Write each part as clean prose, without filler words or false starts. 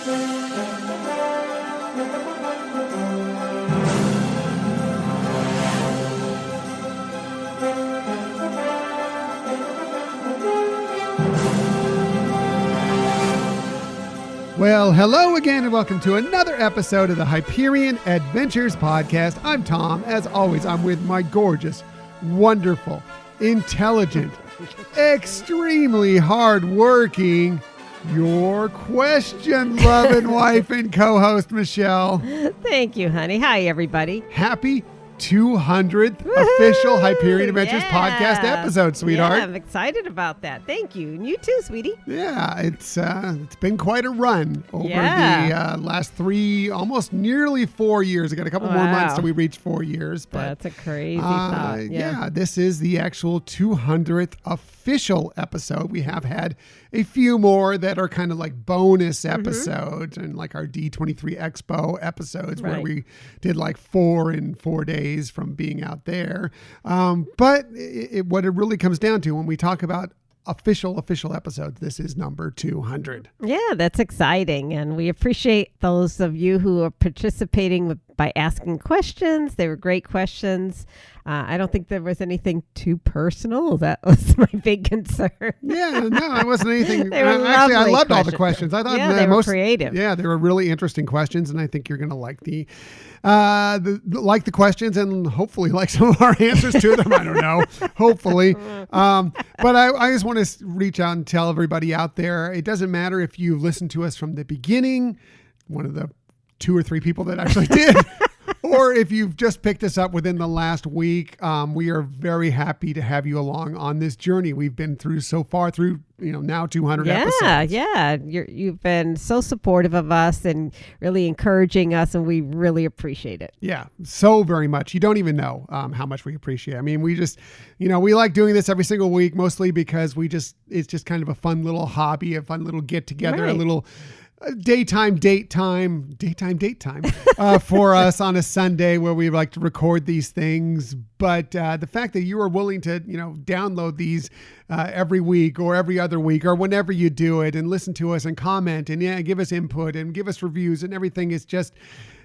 Well, hello again and welcome to another episode of the Hyperion Adventures Podcast. I'm Tom. As always, I'm with my gorgeous, wonderful, intelligent, extremely hardworking, your question-loving wife and co-host, Michelle. Thank you, honey. Hi, everybody. Happy 200th official Hyperion Adventures podcast episode, sweetheart. Yeah, I'm excited about that. Thank you. And you too, sweetie. Yeah, it's been quite a run over the last almost nearly 4 years. I got a couple more months till we reach 4 years. But that's a crazy thought. Yeah, this is the actual 200th official episode. We have had a few more that are kind of like bonus episodes and like our D23 Expo episodes where we did like 4 in 4 days from being out there. But what it really comes down to when we talk about official episodes, this is number 200. Yeah, that's exciting. And we appreciate those of you who are participating by asking questions. They were great questions. I don't think there was anything too personal. That was my big concern. Yeah, no, it wasn't anything. They were actually, I loved questions. all the questions. I thought they were creative. Yeah, they were really interesting questions, and I think you're going to like the questions and hopefully like some of our answers to them. I don't know. Hopefully. But I just want to reach out and tell everybody out there, it doesn't matter if you listened to us from the beginning, one of the 2 or 3 people that actually did, or if you've just picked us up within the last week. We are very happy to have you along on this journey we've been through so far through, now 200 episodes. Yeah. You've been so supportive of us and really encouraging us, and we really appreciate it. Yeah, so very much. You don't even know how much we appreciate it. I mean, we just, we like doing this every single week, mostly because it's just kind of a fun little hobby, a fun little get together, a little daytime date time for us on a Sunday where we like to record these things. But the fact that you are willing to, download these every week or every other week or whenever you do it and listen to us and comment and give us input and give us reviews and everything,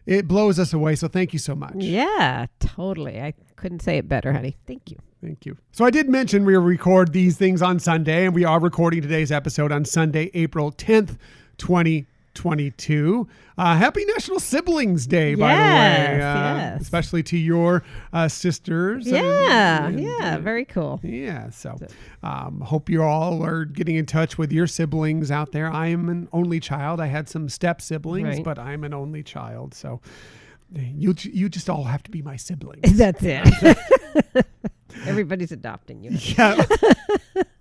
it blows us away. So thank you so much. Yeah, totally. I couldn't say it better, honey. Thank you. Thank you. So I did mention we record these things on Sunday, and we are recording today's episode on Sunday, April 10th, 2022. Happy National Siblings Day, by the way. Yes. Especially to your sisters. Yeah, very cool. Yeah, so hope you all are getting in touch with your siblings out there. I am an only child. I had some step siblings, but I'm an only child. So you just all have to be my siblings. That's it. Everybody's adopting you. Yeah.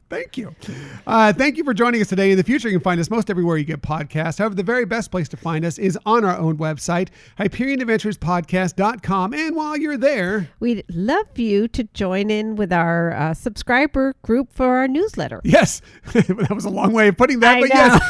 Thank you. Thank you for joining us today. In the future, you can find us most everywhere you get podcasts. However, the very best place to find us is on our own website, HyperionAdventuresPodcast.com. And while you're there, we'd love you to join in with our subscriber group for our newsletter. Yes. That was a long way of putting that, I but know. Yes.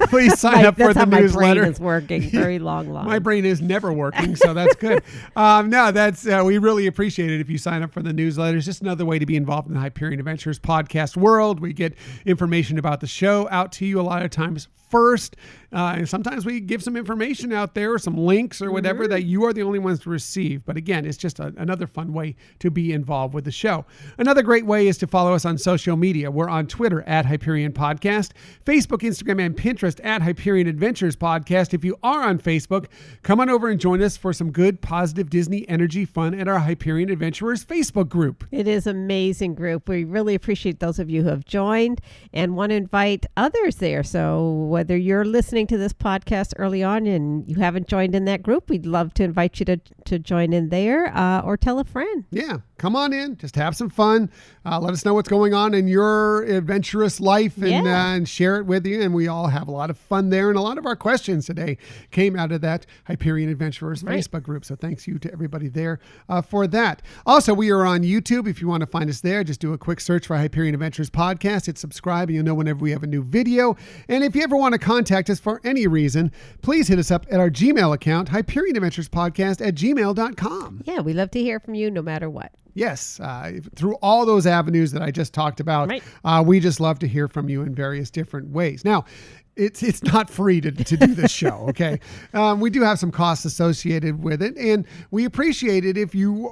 Please sign up for the newsletter. That's how my brain is working. Very long. My brain is never working, so that's good. We really appreciate it if you sign up for the newsletter. It's just another way to be involved in the Hyperion Adventures podcast world. We get information about the show out to you a lot of times first. And sometimes we give some information out there or some links or whatever that you are the only ones to receive. But again, it's just another fun way to be involved with the show. Another great way is to follow us on social media. We're on Twitter at Hyperion Podcast, Facebook, Instagram, and Pinterest at Hyperion Adventures Podcast. If you are on Facebook, come on over and join us for some good, positive Disney energy fun at our Hyperion Adventurers Facebook group. It is an amazing group. We really appreciate those of you who have joined and want to invite others there. So whether you're listening to this podcast early on and you haven't joined in that group, we'd love to invite you to join in there or tell a friend. Yeah, come on in. Just have some fun. Let us know what's going on in your adventurous life and share it with you. And we all have a lot of fun there. And a lot of our questions today came out of that Hyperion Adventurers Facebook group. So thanks you to everybody there for that. Also, we are on YouTube. If you want to find us there, just do a quick search for Hyperion Adventures Podcast. Hit subscribe and you'll know whenever we have a new video. And if you ever want to contact us for any reason, please hit us up at our Gmail account, HyperionAdventuresPodcast@gmail.com. Yeah, we love to hear from you no matter what. Yes, through all those avenues that I just talked about, we just love to hear from you in various different ways. Now, it's not free to do this show. Okay. We do have some costs associated with it, and we appreciate it if you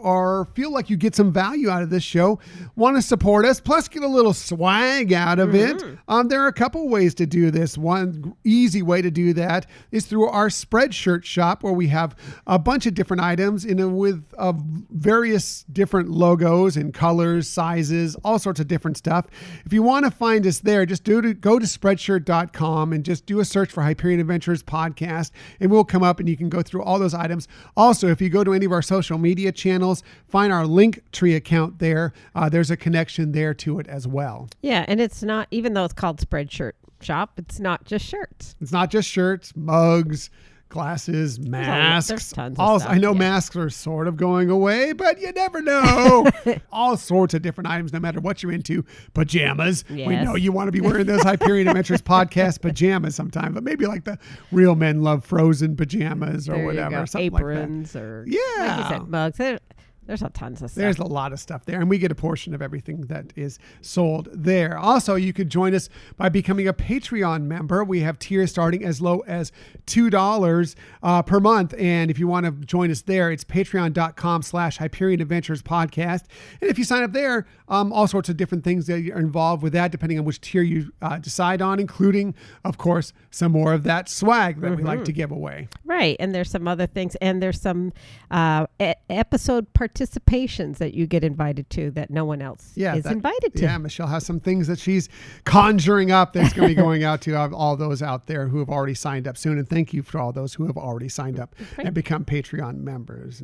feel like you get some value out of this show, want to support us, plus get a little swag out of it. There are a couple ways to do this. One easy way to do that is through our Spreadshirt shop, where we have a bunch of different items with various different logos and colors, sizes, all sorts of different stuff. If you want to find us there, just go to Spreadshirt.com and just do a search for Hyperion Adventures Podcast, and we'll come up and you can go through all those items. Also, if you go to any of our social media channels, find our Linktree account there. There's a connection there to it as well. Yeah, and it's not, even though it's called Spreadshirt Shop, it's not just shirts. It's not just shirts, mugs, glasses, masks. There's tons of stuff. I know masks are sort of going away, but you never know. All sorts of different items, no matter what you're into. Pajamas. Yes. We know you want to be wearing those Hyperion Adventures podcast pajamas sometime, but maybe like the Real Men Love Frozen pajamas or There whatever. you go. Something Aprons like that. or, Yeah. like you said, mugs. There's a tons of stuff. There's a lot of stuff there, and we get a portion of everything that is sold there. Also, you could join us by becoming a Patreon member. We have tiers starting as low as $2 per month, and if you want to join us there, it's patreon.com/Hyperion Adventures Podcast. And if you sign up there, all sorts of different things that are involved with that, depending on which tier you decide on, including, of course, some more of that swag that we like to give away. Right, and there's some other things, and there's some episode participations that you get invited to that no one else is invited to. Yeah, Michelle has some things that she's conjuring up that's going to be going out to all those out there who have already signed up soon. And thank you for all those who have already signed up and become Patreon members.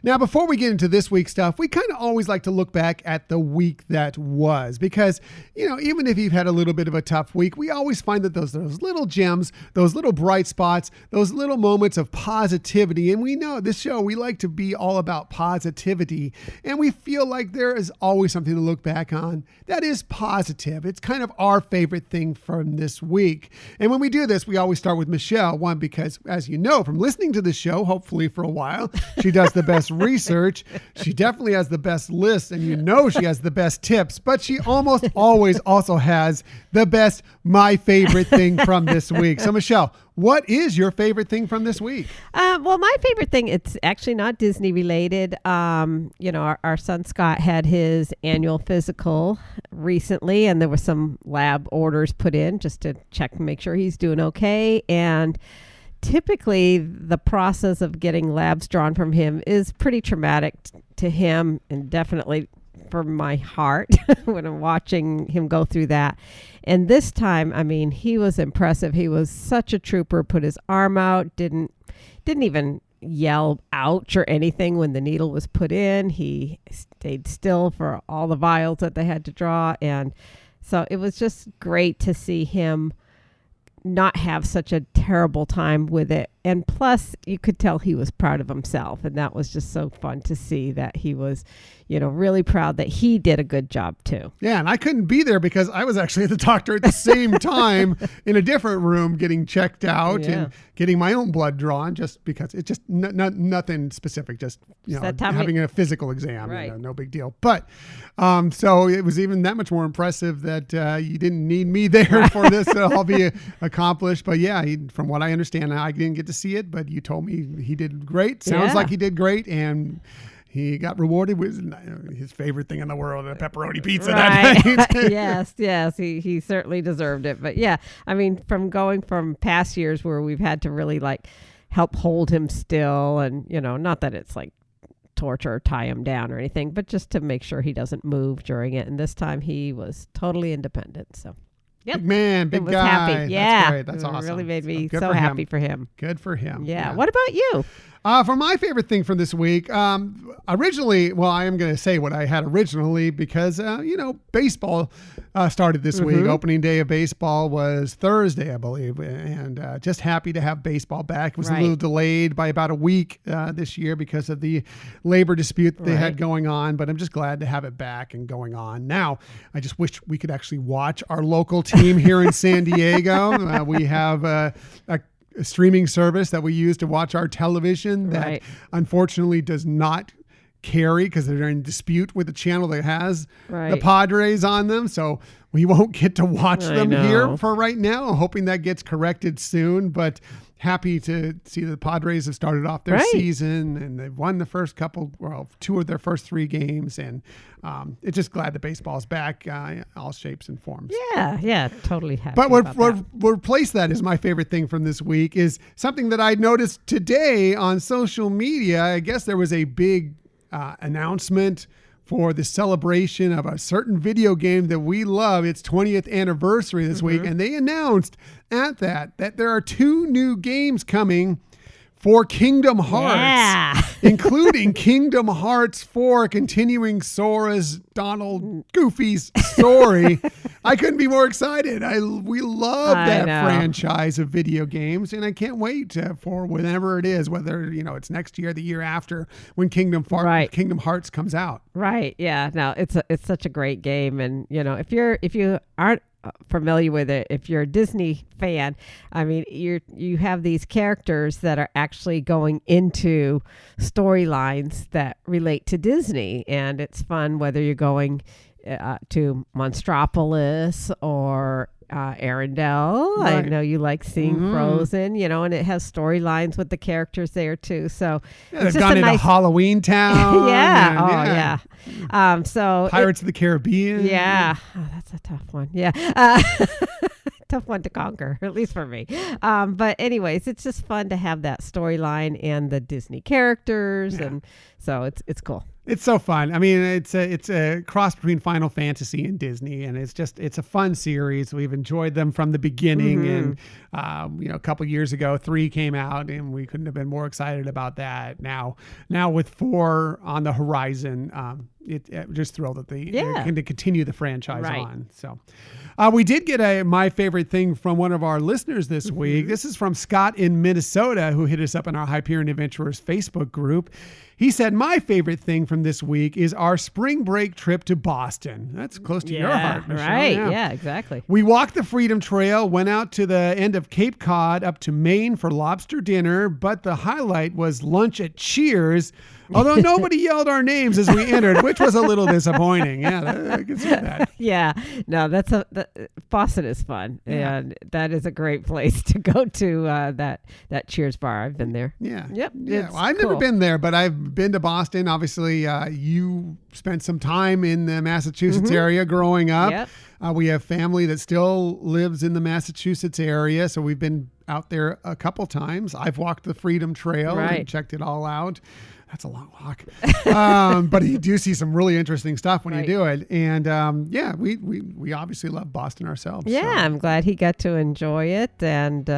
Now, before we get into this week's stuff, we kind of always like to look back at the week that was, because, even if you've had a little bit of a tough week, we always find that those little gems, those little bright spots, those little moments of positivity. And we know this show, we like to be all about positivity. And we feel like there is always something to look back on that is positive. It's kind of our favorite thing from this week. And when we do this, we always start with Michelle. One, because as you know, from listening to the show, hopefully for a while, she does the best research. She definitely has the best list, and she has the best tips, but she almost always also has the best my favorite thing from this week. So Michelle, what is your favorite thing from this week? Well, my favorite thing, it's actually not Disney related. Our son Scott had his annual physical recently, and there were some lab orders put in just to check and make sure he's doing okay. And typically the process of getting labs drawn from him is pretty traumatic to him, and definitely for my heart when I'm watching him go through that. And this time, he was impressive. He was such a trooper, put his arm out, didn't even yell ouch or anything when the needle was put in. He stayed still for all the vials that they had to draw. And so it was just great to see him not have such a terrible time with it. And plus, you could tell he was proud of himself. And that was just so fun to see that he was, really proud that he did a good job too. Yeah, and I couldn't be there because I was actually at the doctor at the same time in a different room getting checked out and getting my own blood drawn, just because it's just nothing specific, just having a physical exam. Right. No big deal. But so it was even that much more impressive that you didn't need me there for this to all be accomplished. But yeah, from what I understand, I didn't get to see it, but you told me he did great. Sounds like he did great, and he got rewarded with his favorite thing in the world, a pepperoni pizza that night. Yes. He certainly deserved it. But yeah, from going from past years where we've had to really help hold him still, and, not that it's torture or tie him down or anything, but just to make sure he doesn't move during it. And this time he was totally independent. So. Yep. Big man, big guy. Happy. Yeah. That's great. That's awesome. It really made me so happy for him. Good for him. Yeah. What about you? For my favorite thing from this week, originally, I am going to say what I had originally because, baseball started this week. Opening day of baseball was Thursday, I believe, and just happy to have baseball back. It was a little delayed by about a week this year because of the labor dispute that they had going on, but I'm just glad to have it back and going on. Now, I just wish we could actually watch our local team here in San Diego. We have a streaming service that we use to watch our television that unfortunately does not carry because they're in dispute with the channel that has the Right. Padres on them. So we won't get to watch I them know. here for right now. Hoping that gets corrected soon, but happy to see the Padres have started off their Right. season and they've won the first two of their first 3 games. And it's just glad that baseball's back, all shapes and forms. Yeah, totally happy But about that. what replaced that is my favorite thing from this week is something that I noticed today on social media. I guess there was a big announcement for the celebration of a certain video game that we love. Its 20th anniversary this week. And they announced at that there are 2 new games coming for Kingdom Hearts, Yeah. including Kingdom Hearts 4, continuing Sora's, Donald, Goofy's story. I couldn't be more excited. We love I that know. franchise of video games, and I can't wait for whenever it is, whether it's next year, or the year after, when Kingdom Hearts comes out. Right. Yeah. No, it's such a great game, and if you aren't familiar with it, if you're a Disney fan, I mean, you have these characters that are actually going into storylines that relate to Disney, and it's fun whether you're going to Monstropolis or Arendelle. I Right. know you like seeing Frozen, and it has storylines with the characters there too. So Yeah, it's they've just gone a into nice Halloween Town. yeah. and, So Pirates of the Caribbean. yeah. Oh, that's a tough one. Yeah. Tough one to conquer, at least for me. But anyways, it's just fun to have that storyline and the Disney characters. Yeah. And so it's cool. It's so fun. I mean, it's a cross between Final Fantasy and Disney, and it's a fun series. We've enjoyed them from the beginning, and a couple years ago, 3 came out, and we couldn't have been more excited about that. Now with 4 on the horizon, it just thrilled that they're going to continue the franchise on. So. We did get my favorite thing from one of our listeners this week. This is from Scott in Minnesota, who hit us up in our Hyperion Adventurers Facebook group. He said, my favorite thing from this week is our spring break trip to Boston. That's close to your heart, Michelle. Right. Yeah, exactly. We walked the Freedom Trail, went out to the end of Cape Cod up to Maine for lobster dinner, but the highlight was lunch at Cheers, although nobody yelled our names as we entered, which was a little disappointing. Yeah, I can see that. Yeah. No, Boston is fun. Yeah. And that is a great place to go to that Cheers bar. I've been there. Yeah. Yep. Yeah. It's Well, I've never cool. been there, but I've been to Boston. Obviously, you spent some time in the Massachusetts area growing up. Yep. We have family that still lives in the Massachusetts area, so we've been out there a couple times. I've walked the Freedom Trail and checked it all out. That's a long walk. But you do see some really interesting stuff when you do it. And we obviously love Boston ourselves. Yeah, so. I'm glad he got to enjoy it and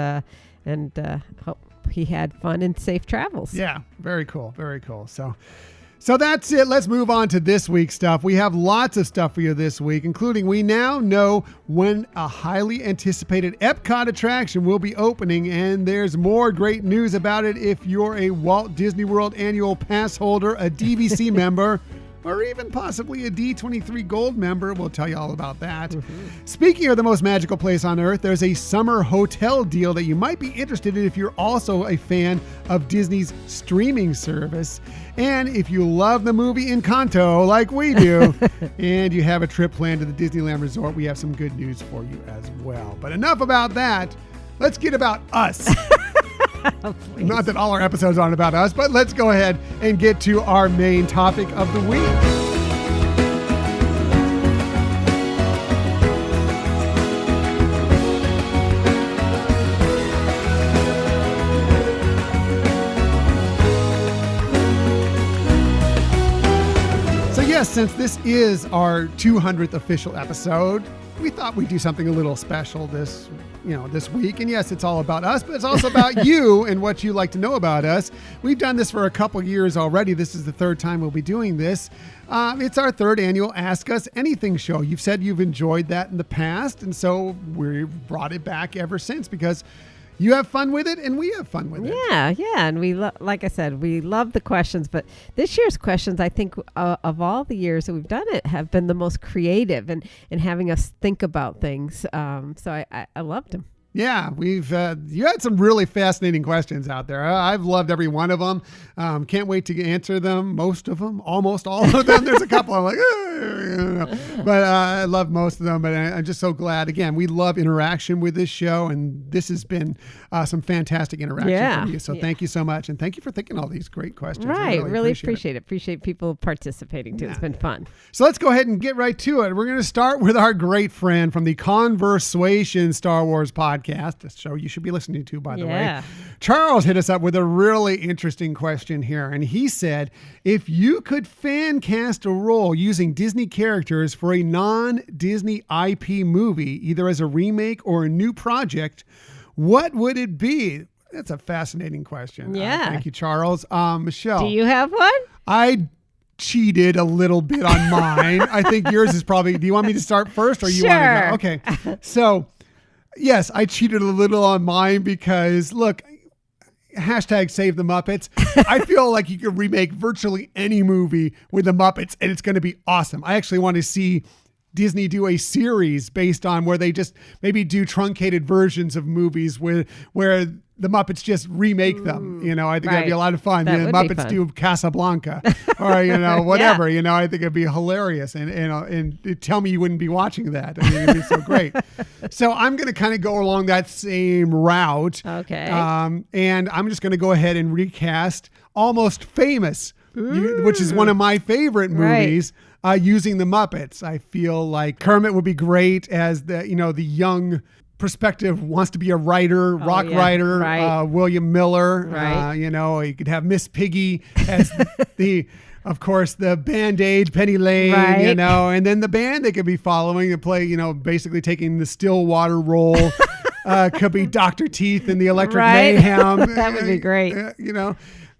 hope he had fun and safe travels. Yeah, very cool. Very cool. So that's it. Let's move on to this week's stuff. We have lots of stuff for you this week, including we now know when a highly anticipated Epcot attraction will be opening, and there's more great news about it if you're a Walt Disney World Annual Pass holder, a DVC member, or even possibly a D23 Gold member. We'll tell you all about that. Speaking of the most magical place on earth, there's a summer hotel deal that you might be interested in if you're also a fan of Disney's streaming service. And if you love the movie Encanto like we do, and you have a trip planned to the Disneyland Resort, we have some good news for you as well. But enough about that. Let's get about us. Not that all our episodes aren't about us, but let's go ahead and get to our main topic of the week. So yes, since this is our 200th official episode, we thought we'd do something a little special this week. And yes, it's all about us, but it's also about you and what you like to know about us. We've done this for a couple years already. This is the 3rd time we'll be doing this. It's our 3rd annual Ask Us Anything show. You've said you've enjoyed that in the past, and so we've brought it back ever since because you have fun with it and we have fun with it. Yeah. And we, like I said, we love the questions, but this year's questions, I think of all the years that we've done it, have been the most creative and having us think about things. So I loved them. Yeah, we've you had some really fascinating questions out there. I've loved every one of them. Can't wait to answer them. Most of them, almost all of them. There's a couple I'm like, but I love most of them. But I'm just so glad. Again, we love interaction with this show, and this has been some fantastic interaction from you. So thank you so much, and thank you for thinking all these great questions. Right, really appreciate it. Appreciate people participating too. Yeah. It's been fun. So let's go ahead and get right to it. We're going to start with our great friend from the Conversation Star Wars podcast. A show you should be listening to, by the way. Charles hit us up with a really interesting question here, and he said, if you could fan cast a role using Disney characters for a non-Disney IP movie, either as a remake or a new project, what would it be? That's a fascinating question. Yeah. Thank you, Charles. Michelle. Do you have one? I cheated a little bit on mine. I think yours is probably, do you want me to start first or you want to go? Okay. So, yes, I cheated a little on mine because, look, hashtag save the Muppets. I feel like you could remake virtually any movie with the Muppets and it's going to be awesome. I actually want to see Disney do a series based on where they just maybe do truncated versions of movies where the Muppets just remake them. You know, I think that'd be a lot of fun. The Muppets do Casablanca or, you know, whatever, you know, I think it'd be hilarious. And tell me you wouldn't be watching that. I mean, it'd be so great. So I'm going to kind of go along that same route. Okay. And I'm just going to go ahead and recast Almost Famous, which is one of my favorite movies. Using the Muppets. I feel like Kermit would be great as the young perspective, wants to be a writer, rock writer, William Miller. You could have Miss Piggy as of course, the Band-Aid, Penny Lane, and then the band they could be following and play, basically taking the Stillwater role. Could be Dr. Teeth and the Electric Mayhem. That would be great.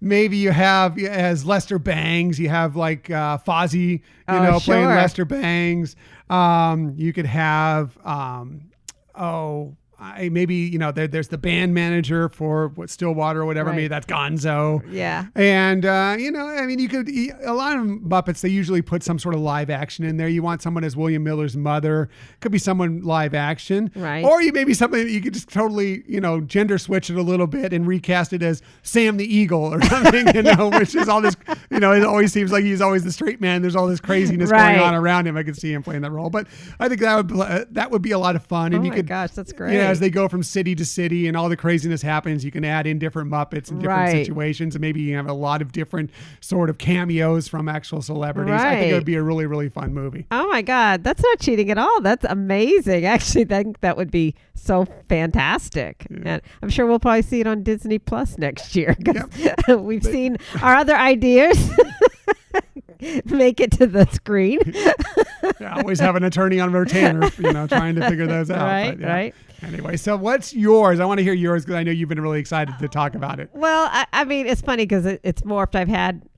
Maybe you have, as Lester Bangs, you have like Fozzie, playing Lester Bangs. You could have, maybe, there's the band manager for Stillwater or whatever. Maybe that's Gonzo. Yeah. And, you could, a lot of Muppets, they usually put some sort of live action in there. You want someone as William Miller's mother. Could be someone live action. Right. Or maybe something that you could just totally, gender switch it a little bit and recast it as Sam the Eagle or something, which is all this, it always seems like he's always the straight man. There's all this craziness going on around him. I could see him playing that role. But I think that would be a lot of fun. And gosh, that's great. As they go from city to city and all the craziness happens, you can add in different Muppets and different situations, and maybe you have a lot of different sort of cameos from actual celebrities. I think it would be a really, really fun movie. Oh my God, that's not cheating at all. That's amazing. Actually, I think that would be so fantastic. Yeah. And I'm sure we'll probably see it on Disney Plus next year. We've seen our other ideas make it to the screen. Always have an attorney on retainer, trying to figure those out. Right. Anyway, so what's yours? I want to hear yours because I know you've been really excited to talk about it. Well, I mean, it's funny because it's morphed.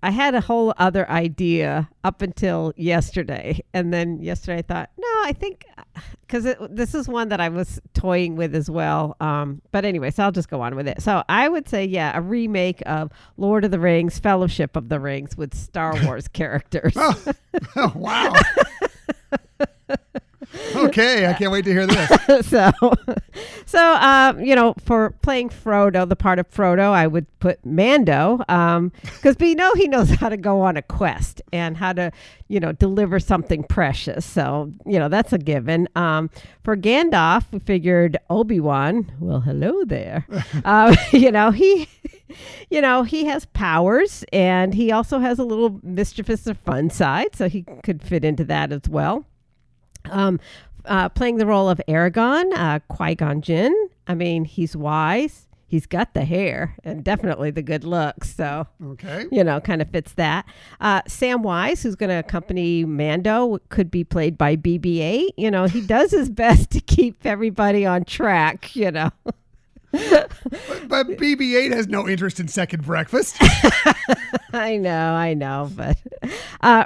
I had a whole other idea up until yesterday. And then yesterday I thought, no, I think, because this is one that I was toying with as well. But anyway, so I'll just go on with it. So I would say, a remake of Lord of the Rings, Fellowship of the Rings with Star Wars characters. Oh, wow. Okay, I can't wait to hear this. So, for playing Frodo, the part of Frodo, I would put Mando, because we know he knows how to go on a quest and how to, deliver something precious. So, that's a given. For Gandalf, we figured Obi-Wan. Well, hello there. He has powers, and he also has a little mischievous or fun side, so he could fit into that as well. Playing the role of Aragorn, Qui-Gon Jinn. I mean, he's wise. He's got the hair and definitely the good looks. So, kind of fits that. Samwise, who's going to accompany Mando, could be played by BB-8. He does his best to keep everybody on track, But BB-8 has no interest in second breakfast. I know. But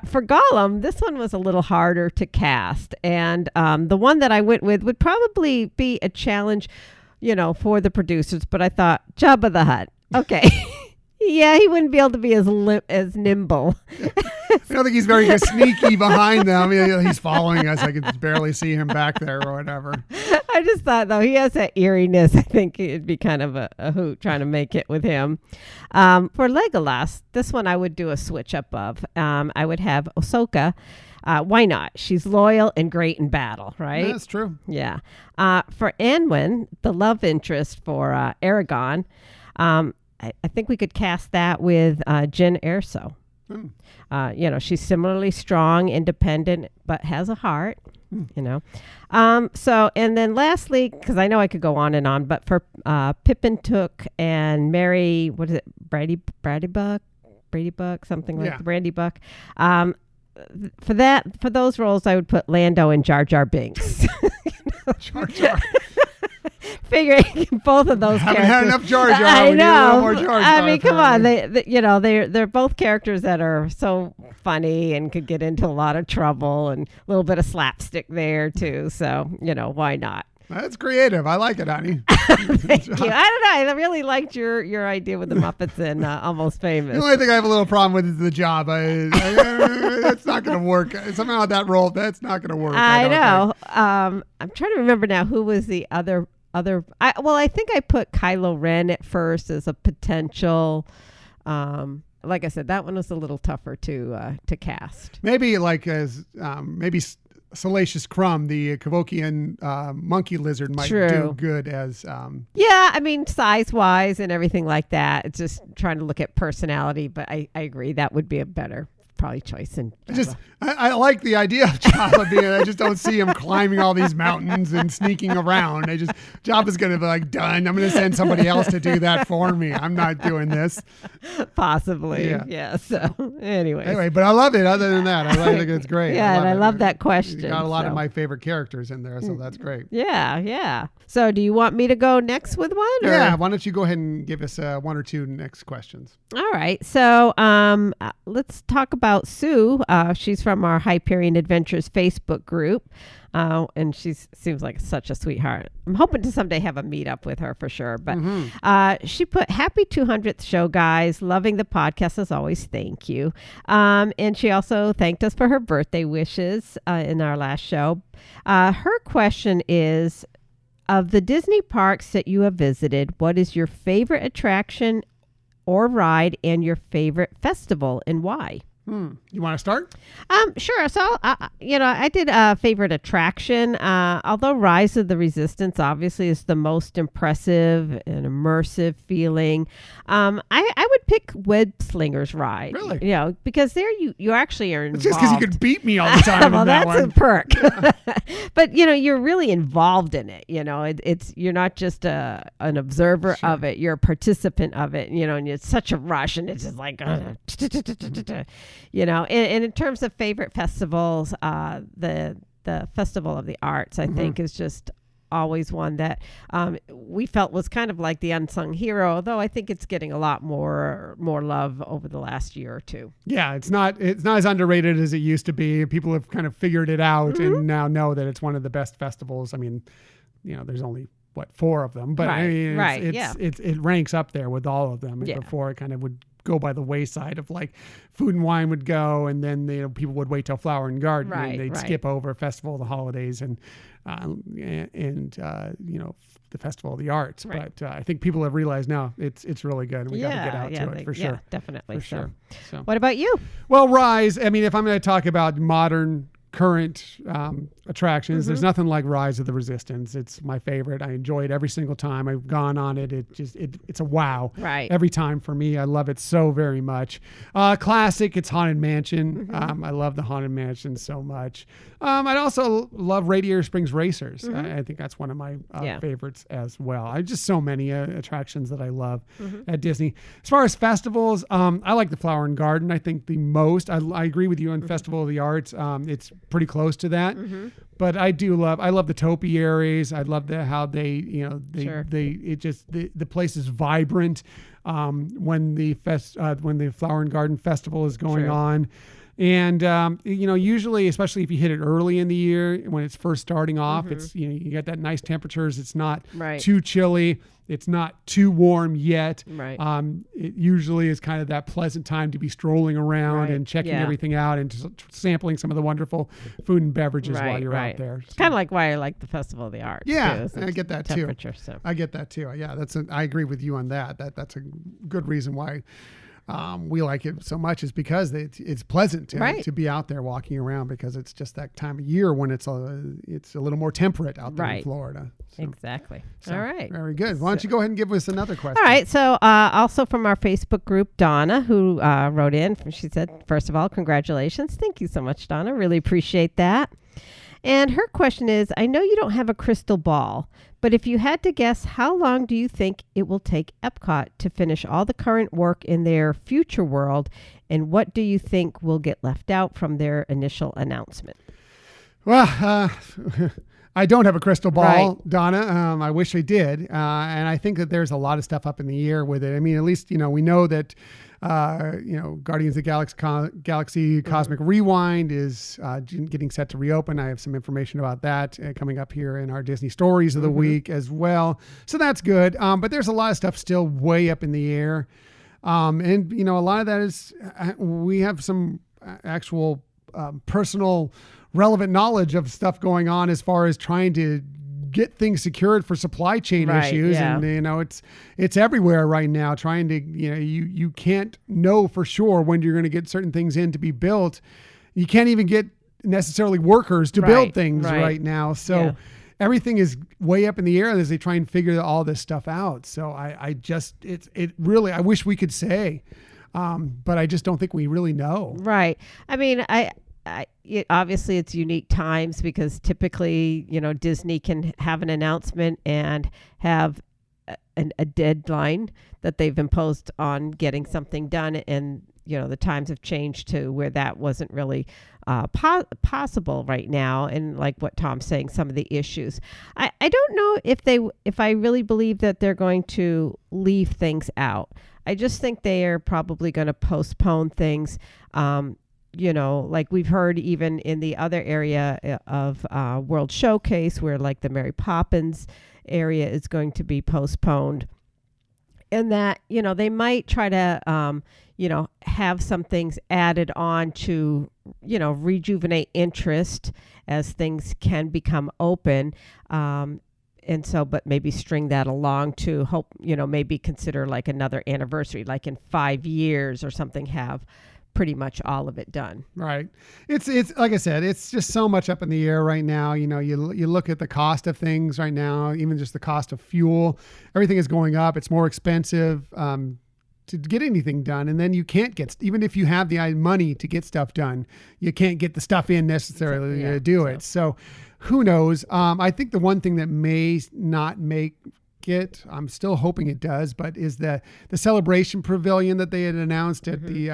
for Gollum, this one was a little harder to cast. And the one that I went with would probably be a challenge, for the producers. But I thought, Jabba the Hutt. Okay. Yeah, he wouldn't be able to be as nimble. I don't think he's very sneaky behind them. He's following us. I can just barely see him back there or whatever. I just thought, though, he has that eeriness. I think it'd be kind of a hoot trying to make it with him. For Legolas, this one I would do a switch up of. I would have Ahsoka. Why not? She's loyal and great in battle, right? Yeah, that's true. Yeah. For Anwin, the love interest for Aragorn, I think we could cast that with Jyn Erso. She's similarly strong, independent, but has a heart. And then lastly, because I know I could go on and on, but for Pippin Took and Mary, what is it, Brady Buck, something like Brandy Buck. For those roles, I would put Lando and Jar Jar Binks. Jar Jar. Figuring both of those haven't characters. had enough Jar Jar. I know. More Jar Jar, I mean, come on. apparently. They're both characters that are so funny and could get into a lot of trouble, and a little bit of slapstick there too. So why not? That's creative. I like it, honey. Thank you. I don't know. I really liked your idea with the Muppets and Almost Famous. The only thing I have a little problem with is the job. It's not going to work. Somehow that role, that's not going to work. I know. I'm trying to remember now who was the other. I think I put Kylo Ren at first as a potential. Like I said, that one was a little tougher to cast. Maybe maybe Salacious Crumb, the Kevokian monkey lizard, might do good as. Yeah, I mean, size-wise and everything like that. It's just trying to look at personality, but I agree that would be a better probably choice. And I like the idea of Jabba being. I just don't see him climbing all these mountains and sneaking around. Jabba's going to be like, done. I'm going to send somebody else to do that for me. I'm not doing this. Possibly. Yeah. So anyway, but I love it. Other than that, I think it's great. Yeah, I love that question. You got a lot of my favorite characters in there, so that's great. Yeah. So do you want me to go next with one? Or? Yeah. Why don't you go ahead and give us one or two next questions? All right. So let's talk about Sue. She's from our Hyperion Adventures Facebook group. And she seems like such a sweetheart. I'm hoping to someday have a meetup with her for sure. But she put, happy 200th show, guys. Loving the podcast as always. Thank you. And she also thanked us for her birthday wishes in our last show. Her question is, of the Disney parks that you have visited, what is your favorite attraction or ride and your favorite festival and why? You want to start? Sure. So, I did a favorite attraction. Although Rise of the Resistance obviously is the most impressive and immersive feeling. I would pick Web Slingers Ride. Really? Because there you actually are involved. It's just because you could beat me all the time. Well, that's a perk. Yeah. But you're really involved in it. It's you're not just an observer of it. You're a participant of it. And it's such a rush, and it's just like. And in terms of favorite festivals, the Festival of the Arts, I think, is just always one that we felt was kind of like the unsung hero, although I think it's getting a lot more love over the last year or two. Yeah, it's not as underrated as it used to be. People have kind of figured it out and now know that it's one of the best festivals. I mean, there's only 4 of them, but it ranks up there with all of them. And before it kind of would go by the wayside of like Food and Wine would go, and then people would wait till Flower and Garden, and they'd skip over Festival of the Holidays and the Festival of the Arts. Right. But I think people have realized now it's really good, and we got to get out to it for sure. Definitely. For sure. So, what about you? Well, Rise. I mean, if I'm going to talk about modern current attractions, there's nothing like Rise of the Resistance. It's my favorite. I enjoy it every single time I've gone on it. It's a wow every time for me. I love it so very much. Classic, it's Haunted Mansion. I love the Haunted Mansion so much. I'd also love Radiator Springs Racers. I think that's one of my favorites as well. I just so many attractions that I love at Disney. As far as festivals, I like the Flower and Garden. I think the most. I agree with you on Festival of the Arts. It's pretty close to that. But I love the topiaries. I love how the place is vibrant when the Flower and Garden Festival is going on. And, usually, especially if you hit it early in the year when it's first starting off, it's, you get that nice temperatures. It's not too chilly. It's not too warm yet. Right. It usually is kind of that pleasant time to be strolling around and checking everything out and just sampling some of the wonderful food and beverages while you're out there. It's kind of like why I like the Festival of the Arts. Yeah, I get that too. So. I get that too. Yeah, I agree with you on that. That's a good reason why we like it so much, is because it's pleasant to be out there walking around, because it's just that time of year when it's a little more temperate out there in Florida. So, exactly. All right. Very good. Why don't you go ahead and give us another question? All right. So also from our Facebook group, Donna, who wrote in, she said, first of all, congratulations. Thank you so much, Donna. Really appreciate that. And her question is, I know you don't have a crystal ball, but if you had to guess, how long do you think it will take Epcot to finish all the current work in their future world? And what do you think will get left out from their initial announcement? Well, I don't have a crystal ball, Donna. I wish I did. And I think that there's a lot of stuff up in the air with it. I mean, at least, we know that Guardians of the Galaxy Cosmic Rewind is getting set to reopen. I have some information about that coming up here in our Disney Stories of the week as well. So that's good. But there's a lot of stuff still way up in the air. And, a lot of that is we have some actual personal relevant knowledge of stuff going on as far as trying to get things secured for supply chain issues. Yeah. And, it's everywhere right now, trying to, you can't know for sure when you're going to get certain things in to be built. You can't even get necessarily workers to build things right now. So everything is way up in the air as they try and figure all this stuff out. So I wish we could say, but I just don't think we really know. Right. I mean, obviously it's unique times, because typically, Disney can have an announcement and have a deadline that they've imposed on getting something done. And, the times have changed to where that wasn't really possible right now. And like what Tom's saying, some of the issues, I don't know if I really believe that they're going to leave things out. I just think they are probably going to postpone things. Like we've heard even in the other area of World Showcase, where like the Mary Poppins area is going to be postponed. And that, they might try to, have some things added on to, rejuvenate interest as things can become open. And so, but maybe string that along to hope, maybe consider like another anniversary, like in 5 years or something, have pretty much all of it done. Right. It's like I said, it's just so much up in the air right now. You look at the cost of things right now, even just the cost of fuel, everything is going up. It's more expensive to get anything done. And then you can't even if you have the money to get stuff done, you can't get the stuff in necessarily to do it. So who knows? I think the one thing that may not make it, I'm still hoping it does, but is the celebration pavilion that they had announced at the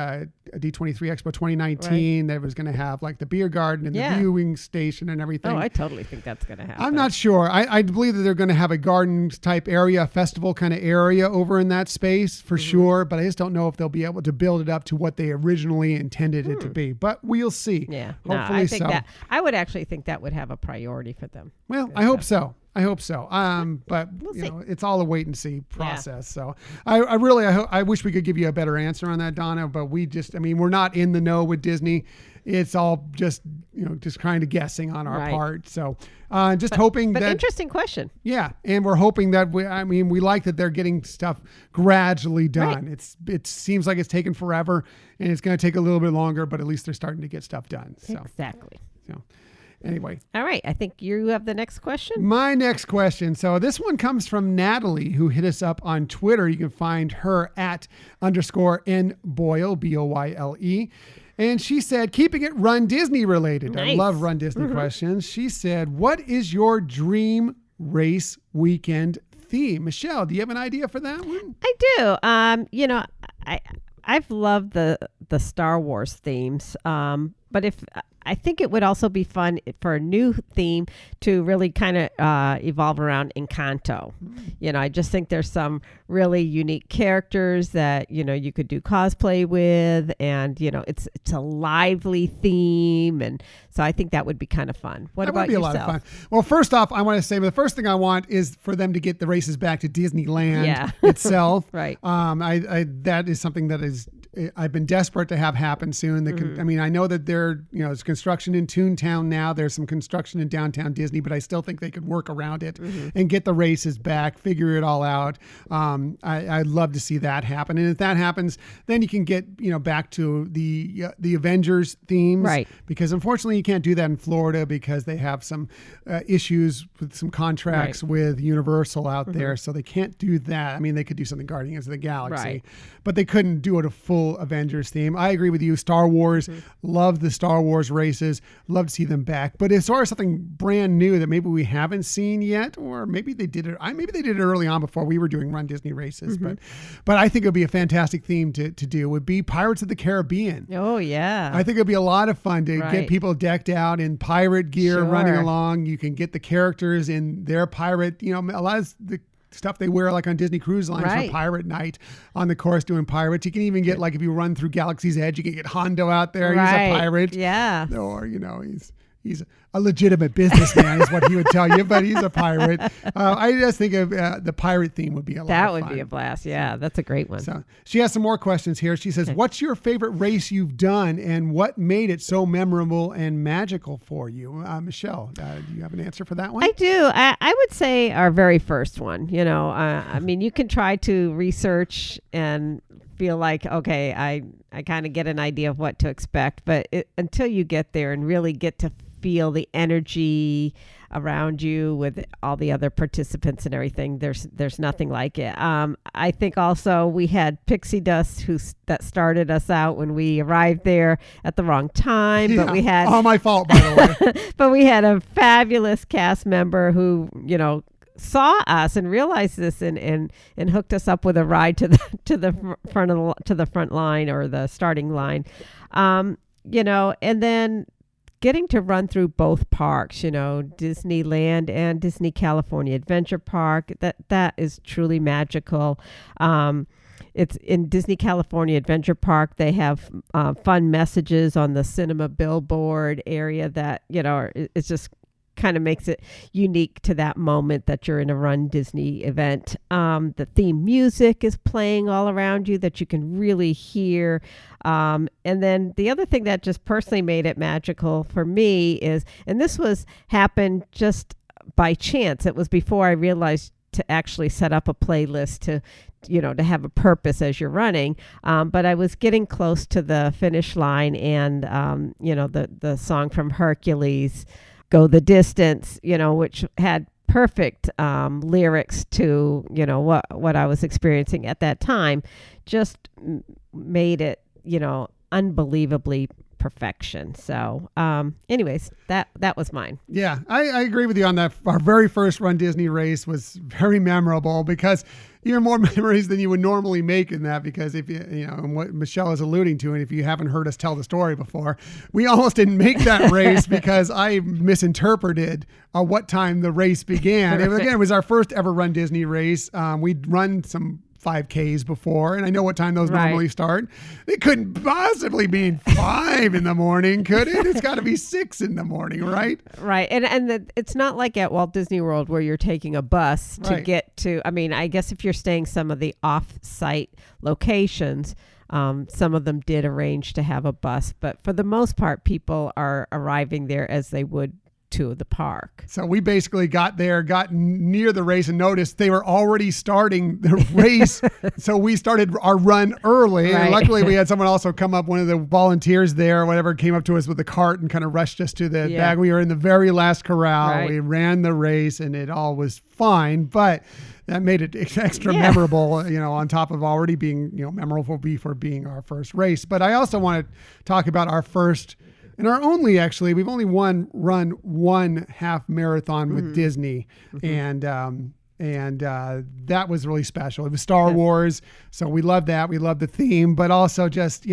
D23 Expo 2019 that was going to have like the beer garden and the viewing station and everything. Oh, I totally think that's going to happen. I'm not sure. I believe that they're going to have a garden type area, a festival kind of area over in that space for sure, but I just don't know if they'll be able to build it up to what they originally intended it to be, but we'll see. Yeah. Hopefully I think I would actually think that would have a priority for them. Well, I hope so. But we'll it's all a wait and see process. So I wish we could give you a better answer on that, Donna, but we're not in the know with Disney. It's all just kind of guessing on our part. So hoping but that. Interesting question. Yeah. And we're hoping that we like that they're getting stuff gradually done. Right. It seems like it's taken forever and it's going to take a little bit longer, but at least they're starting to get stuff done. So. Exactly. So. Anyway. All right. I think you have the next question. My next question. So this one comes from Natalie, who hit us up on Twitter. You can find her at _N Boyle, Boyle. And she said, keeping it Run Disney related. Nice. I love Run Disney questions. She said, what is your dream race weekend theme? Michelle, do you have an idea for that one? I do. I've loved the Star Wars themes. But if I think it would also be fun for a new theme to really kind of evolve around Encanto. I just think there's some really unique characters that, you could do cosplay with, and, it's a lively theme. And so I think that would be kind of fun. What about yourself? That would be a lot of fun. Well, first off, I want to say the first thing I want is for them to get the races back to Disneyland itself. Right. That is something that I've been desperate to have happen soon. I know that there's construction in Toontown now. There's some construction in downtown Disney, but I still think they could work around it and get the races back, figure it all out. I'd love to see that happen. And if that happens, then you can get, back to the Avengers themes. Right. Because unfortunately you can't do that in Florida because they have some issues with some contracts with Universal out there. So they can't do that. I mean, they could do something Guardians of the Galaxy, but they couldn't do it a full Avengers theme. I agree with you. Star Wars, love the Star Wars races, love to see them back. But as far as something brand new that maybe we haven't seen yet, or maybe they did it, maybe they did it early on before we were doing Run Disney races. But I think it would be a fantastic theme to do. Would be Pirates of the Caribbean. Oh yeah, I think it'd be a lot of fun to get people decked out in pirate gear, running along. You can get the characters in their pirate. A lot of the stuff they wear like on Disney Cruise Lines for Pirate Night on the course doing pirates. You can even get, like, if you run through Galaxy's Edge, you can get Hondo out there. He's a pirate. Yeah. Or, he's a legitimate businessman is what he would tell you, but he's a pirate. I just think of the pirate theme would be a lot of fun. That would be a blast. Yeah, that's a great one. So she has some more questions here. She says, what's your favorite race you've done and what made it so memorable and magical for you? Michelle, do you have an answer for that one? I do. I would say our very first one. You can try to research and feel like, okay, I kind of get an idea of what to expect, but until you get there and really get to feel the energy around you with all the other participants and everything, there's nothing like it. I think also we had Pixie Dust that started us out when we arrived there at the wrong time, but we had all my fault, by the way. But we had a fabulous cast member who saw us and realized this and hooked us up with a ride to the front line, or the starting line, and then getting to run through both parks, Disneyland and Disney California Adventure Park, that is truly magical. It's in Disney California Adventure Park. They have fun messages on the cinema billboard area that, it's just kind of makes it unique to that moment that you're in a Run Disney event. The theme music is playing all around you that you can really hear. And then the other thing that just personally made it magical for me is, and this happened just by chance. It was before I realized to actually set up a playlist to have a purpose as you're running. But I was getting close to the finish line, and, the song from Hercules, Go the Distance, which had perfect lyrics to, what I was experiencing at that time, just made it, unbelievably perfection. So anyways, that was mine. Yeah, I agree with you on that. Our very first Run Disney race was very memorable because even more memories than you would normally make in that, because if and what Michelle is alluding to, and if you haven't heard us tell the story before, we almost didn't make that race because I misinterpreted what time the race began. It was our first ever Run Disney race. We'd run some 5Ks before, and I know what time those normally start. It couldn't possibly be 5 in the morning, could it? It's got to be 6 in the morning, right? Right. And it's not like at Walt Disney World where you're taking a bus to get to, I guess if you're staying some of the off-site locations, some of them did arrange to have a bus, but for the most part, people are arriving there as they would to the park. So we basically got near the race and noticed they were already starting the race. So we started our run early. Right. And luckily we had someone also come up, one of the volunteers there or whatever, came up to us with a cart and kind of rushed us to the bag. We were in the very last corral. Right. We ran the race and it all was fine, but that made it extra memorable, on top of already being, memorable for being our first race. But I also want to talk about our first and we've only run one half marathon with Disney, and that was really special. It was Star Wars, so we loved that. We loved the theme, but also just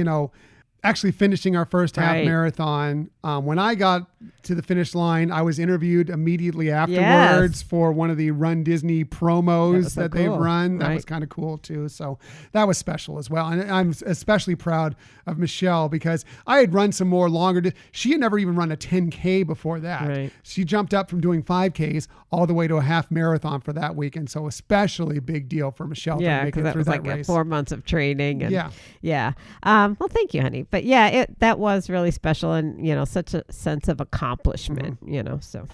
actually finishing our first half Right. marathon. When I got to the finish line, I was interviewed immediately afterwards for one of the Run Disney promos so that they've cool. run. That Right. was kind of cool too. So that was special as well. And I'm especially proud of Michelle because I had run some more longer. She had never even run a 10K before that. Right. She jumped up from doing 5Ks all the way to a half marathon for that weekend. So especially big deal for Michelle Yeah, to make because it that through was that like race. 4 months of training. And Yeah. yeah. Well, thank you, honey. But yeah, that was really special, and such a sense of accomplishment. So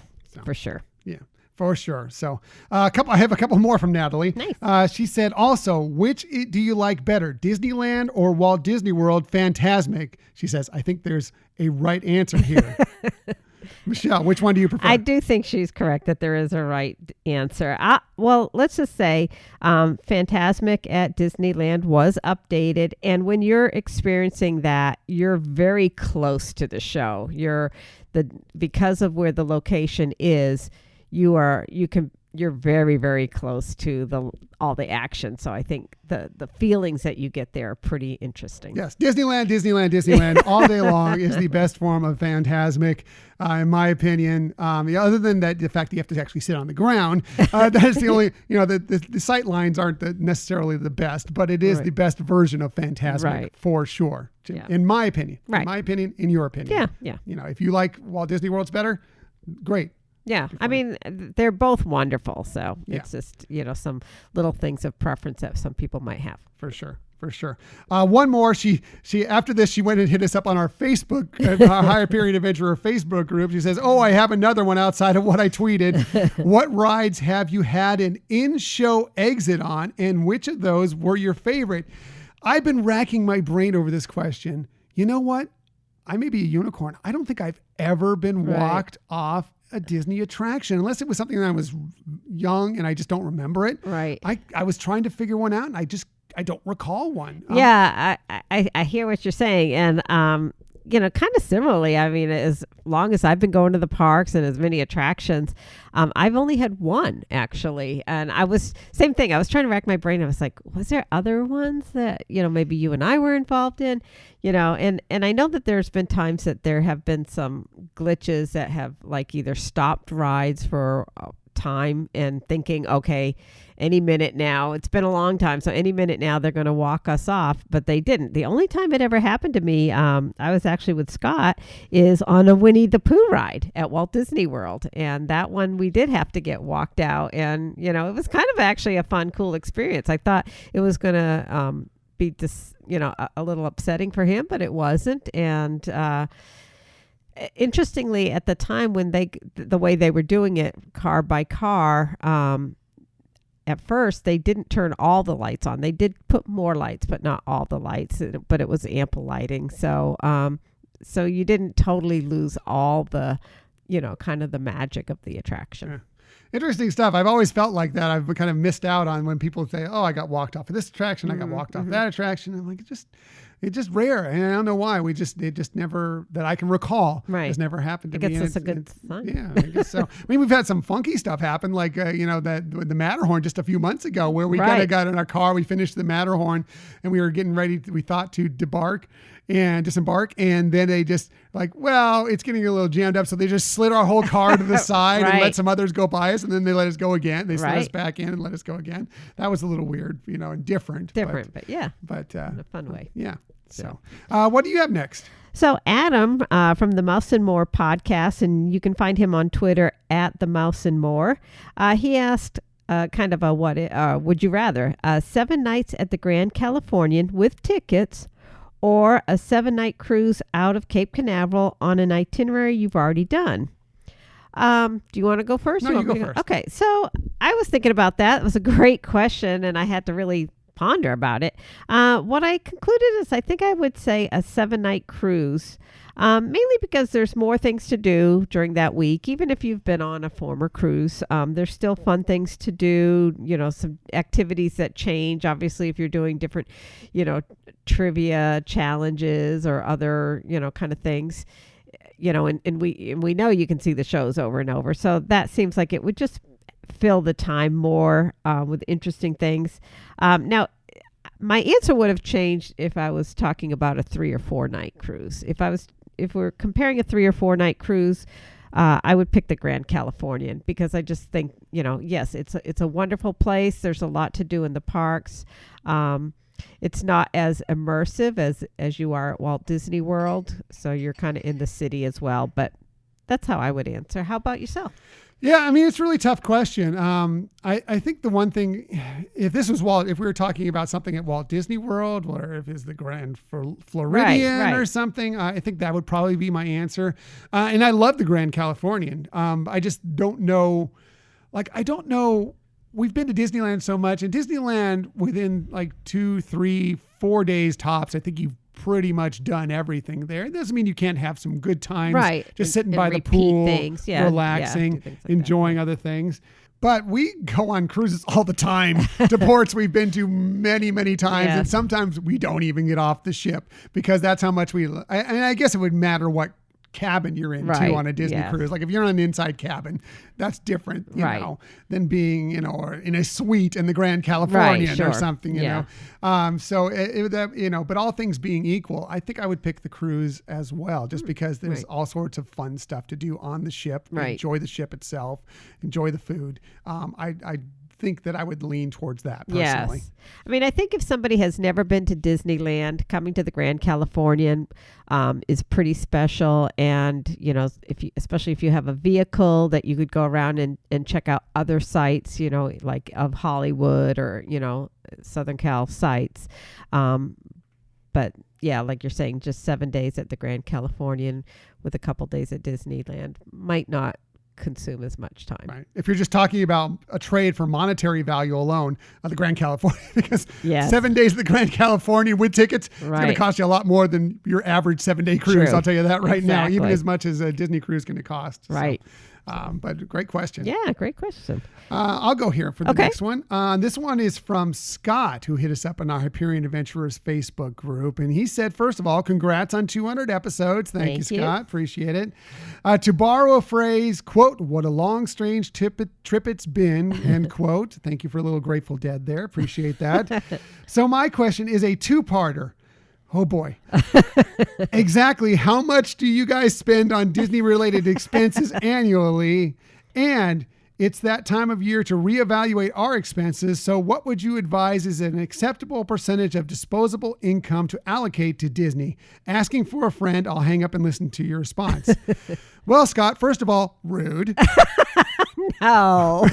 for sure. Yeah, for sure. So I have a couple more from Natalie. Nice. She said also, which do you like better, Disneyland or Walt Disney World Fantasmic? She says, I think there's a right answer here. Michelle, which one do you prefer? I do think she's correct that there is a right answer. Well, let's just say Fantasmic at Disneyland was updated. And when you're experiencing that, you're very close to the show. Because of where the location is, you're very, very close to all the action. So I think the feelings that you get there are pretty interesting. Yes, Disneyland all day long is the best form of Fantasmic, in my opinion. Other than that, the fact that you have to actually sit on the ground, that's the only, the sight lines aren't necessarily the best, but it is Right. the best version of Fantasmic Right. for sure, Yeah. in my opinion. Right. In my opinion, in your opinion. Yeah. If you like Walt Disney World's better, great. Yeah, I mean, they're both wonderful. So Yeah. it's just, some little things of preference that some people might have. For sure. One more. She after this, she went and hit us up on our Facebook, our Higher Period Adventurer Facebook group. She says, I have another one outside of what I tweeted. What rides have you had an in-show exit on, and which of those were your favorite? I've been racking my brain over this question. You know what? I may be a unicorn. I don't think I've ever been Right. walked off a Disney attraction, unless it was something that I was young and I just don't remember it. Right. I was trying to figure one out and I don't recall one. Yeah, I hear what you're saying. And, kind of similarly, I mean, as long as I've been going to the parks and as many attractions, I've only had one actually. And same thing. I was trying to rack my brain. I was like, was there other ones that, maybe you and I were involved in, and I know that there's been times that there have been some glitches that have like either stopped rides for time and thinking, okay, any minute now, it's been a long time, so any minute now they're going to walk us off, but they didn't. The only time it ever happened to me, I was actually with Scott, is on a Winnie the Pooh ride at Walt Disney World. And that one we did have to get walked out. And, it was kind of actually a fun, cool experience. I thought it was going to be just, a little upsetting for him, but it wasn't. And, interestingly, at the time when the way they were doing it car by car, at first they didn't turn all the lights on. They did put more lights, but not all the lights, but it was ample lighting. So so you didn't totally lose all the, kind of the magic of the attraction. Yeah. Interesting stuff. I've always felt like that. I've kind of missed out on when people say, I got walked off of this attraction. I got walked off that attraction. I'm like, it's just rare. And I don't know why. It just never, that I can recall, Right. has never happened to I guess me. that's a good sign. Yeah, I guess so. I mean, we've had some funky stuff happen, like, that with the Matterhorn just a few months ago, where we kind Right. of got in our car, we finished the Matterhorn, and we were getting ready, we thought to disembark, and then they just it's getting a little jammed up, so they just slid our whole car to the side and Right. let some others go by us, and then they let us go again. They slid us Right. back in and let us go again. That was a little weird, and different. But yeah, But in a fun way. yeah. So, what do you have next? So Adam from the Mouse and More podcast, and you can find him on Twitter at the Mouse and More. He asked kind of a would you rather 7 nights at the Grand Californian with tickets, or a 7-night cruise out of Cape Canaveral on an itinerary you've already done? Do you want to go first? No, You you want me go to first. Okay, so I was thinking about that. It was a great question, and I had to really ponder about it. What I concluded is I think I would say a 7-night cruise, mainly because there's more things to do during that week. Even if you've been on a former cruise, there's still fun things to do, some activities that change. Obviously, if you're doing different, trivia challenges or other, kind of things, and we know you can see the shows over and over. So that seems like it would just fill the time more with interesting things. Now, my answer would have changed if I was talking about a 3 or 4 night cruise. If we're comparing a 3 or 4 night cruise, I would pick the Grand Californian, because I just think, yes, it's a wonderful place. There's a lot to do in the parks. It's not as immersive as you are at Walt Disney World, so you're kind of in the city as well. But that's how I would answer. How about yourself? Yeah, I mean, it's a really tough question. I think the one thing, if we were talking about something at Walt Disney World, or if it's the Grand Floridian Right. or something, I think that would probably be my answer. And I love the Grand Californian. I just don't know, I don't know. We've been to Disneyland so much, and Disneyland within 2, 3, 4 days tops, I think you've pretty much done everything there. It doesn't mean you can't have some good times, Right. just sitting And by the repeat pool, things. Yeah. relaxing, do things like enjoying other things. But we go on cruises all the time to ports we've been to many, many times. Yes. And sometimes we don't even get off the ship, because that's how much I guess it would matter what cabin you're in Right, too on a Disney yes. cruise. If you're on an inside cabin, that's different, Right. than being, or in a suite in the Grand Californian Right, sure. or something, Yeah. but all things being equal, I think I would pick the cruise as well, just because there's Right. all sorts of fun stuff to do on the ship. Right. Enjoy the ship itself, enjoy the food. I think that I would lean towards that personally. Yes. I mean, I think if somebody has never been to Disneyland, coming to the Grand Californian is pretty special. And, especially if you have a vehicle that you could go around and check out other sites, of Hollywood or, Southern Cal sites. But yeah, like you're saying, just 7 days at the Grand Californian with a couple days at Disneyland might not consume as much time. Right. If you're just talking about a trade for monetary value alone of the Grand California, because Yes. 7 days of the Grand California with tickets, it's going to Right. cost you a lot more than your average 7-day cruise. True. I'll tell you that right now, even Exactly. as much as a Disney cruise is going to cost. Right. But great question. Yeah, great question. I'll go here for the Okay. next one. This one is from Scott, who hit us up in our Hyperion Adventurers Facebook group. And he said, first of all, congrats on 200 episodes. Thank you, Thank you. Scott. Appreciate it. To borrow a phrase, quote, what a long, strange trip it's been, end quote. Thank you for a little Grateful Dead there. Appreciate that. So my question is a two-parter. Oh boy. Exactly how much do you guys spend on Disney related expenses annually? And it's that time of year to reevaluate our expenses. So what would you advise is an acceptable percentage of disposable income to allocate to Disney? Asking for a friend. I'll hang up and listen to your response. Well, Scott, first of all, rude. No.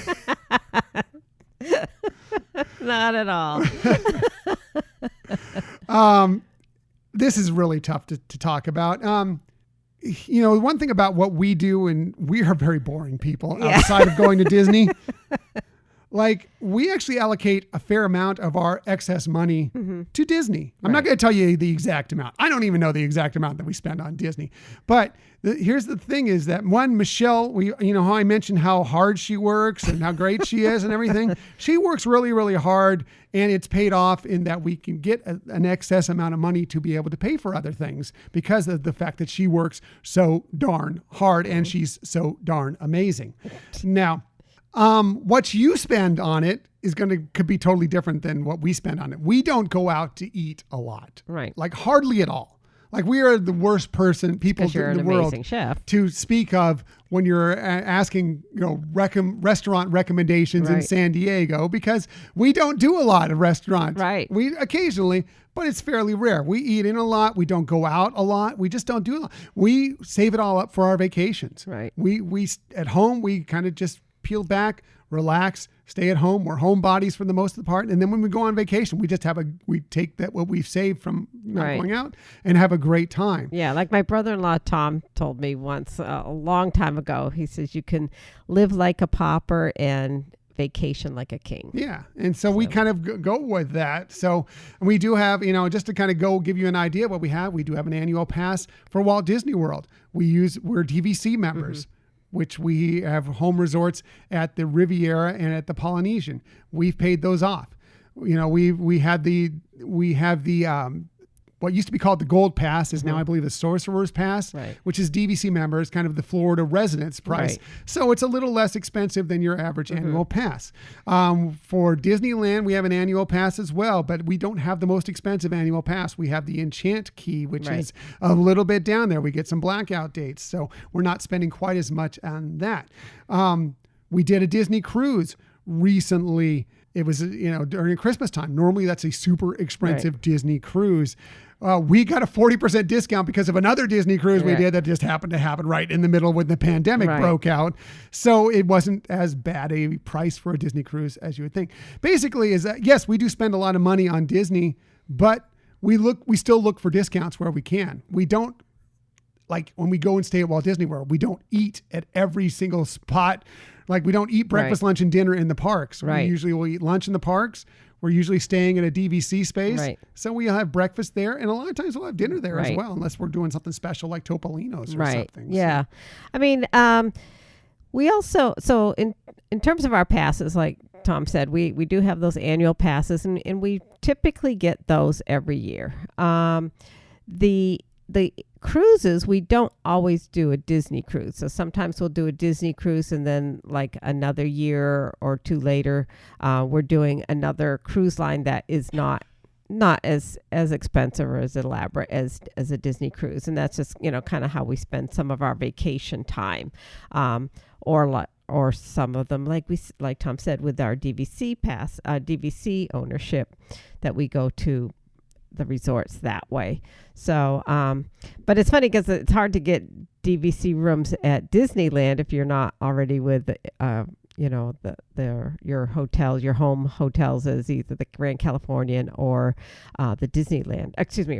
Not at all. This is really tough to talk about. One thing about what we do, and we are very boring people outside of going to Disney. We actually allocate a fair amount of our excess money to Disney. I'm not going to tell you the exact amount. I don't even know the exact amount that we spend on Disney. But here's the thing is that Michelle, how I mentioned how hard she works and how great she is and everything. She works really, really hard, and it's paid off in that we can get an excess amount of money to be able to pay for other things because of the fact that she works so darn hard and she's so darn amazing. Now, what you spend on it could be totally different than what we spend on it. We don't go out to eat a lot. Right. Hardly people we are the worst people in You're the an world amazing chef. to speak of when you're asking, restaurant recommendations in Right. San Diego, because we don't do a lot of restaurants. Right. We occasionally, but it's fairly rare. We eat in a lot. We don't go out a lot. We just don't do a lot. We save it all up for our vacations. Right. We at home, we kind of just peel back, relax, stay at home. We're homebodies for the most of the part. And then when we go on vacation, we just we take what we've saved from not Right. going out and have a great time. Yeah, like my brother-in-law Tom told me once a long time ago. He says you can live like a pauper and vacation like a king. Yeah. And so we kind of go with that. So we do have, just to kind of give you an idea of what we have, we do have an annual pass for Walt Disney World. We're DVC members. Which we have home resorts at the Riviera and at the Polynesian. We've paid those off. We have the what used to be called the Gold Pass is now, I believe, the Sorcerer's Pass, which is DVC members, kind of the Florida residence price. So it's a little less expensive than your average annual pass. For Disneyland, we have an annual pass as well, but we don't have the most expensive annual pass. We have the Enchant Key, which is a little bit down there. We get some blackout dates, so we're not spending quite as much on that. We did a Disney cruise recently. It was, during Christmas time. Normally that's a super expensive Disney cruise. We got a 40% discount because of another Disney cruise we did that just happened to happen right in the middle when the pandemic broke out. So it wasn't as bad a price for a Disney cruise as you would think. Basically is that, yes, we do spend a lot of money on Disney, but we still look for discounts where we can. We don't, like when we go and stay at Walt Disney World, we don't eat at every single spot. Like we don't eat breakfast, lunch, and dinner in the parks. We usually will eat lunch in the parks. We're usually staying in a DVC space. So we'll have breakfast there. And a lot of times we'll have dinner there as well, unless we're doing something special like Topolino's or something. Yeah. So. I mean, we also, so in terms of our passes, like Tom said, we do have those annual passes and we typically get those every year. The cruises, we don't always do a Disney cruise. So sometimes we'll do a Disney cruise and then like another year or two later, we're doing another cruise line that is not as expensive or as elaborate as a Disney cruise. And that's just, kind of how we spend some of our vacation time. Or some of them, like Tom said, with our DVC ownership, that we go to the resorts that way. So, but it's funny because it's hard to get DVC rooms at Disneyland if you're not already with, your hotels, your home hotels as either the Grand Californian or the Disneyland. Excuse me,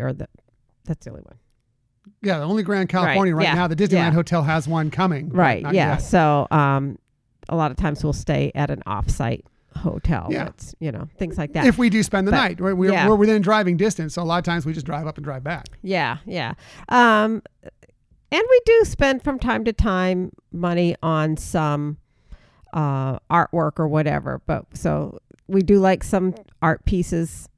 that's the only one. Yeah, the only Grand California now. The Disneyland Hotel has one coming. Right. Yeah. Yet. So, a lot of times we'll stay at an offsite hotel. That's, things like that. If we do spend the night, right? We're within driving distance. So a lot of times we just drive up and drive back. Yeah. And we do spend from time to time money on some artwork or whatever. But so we do like some art pieces.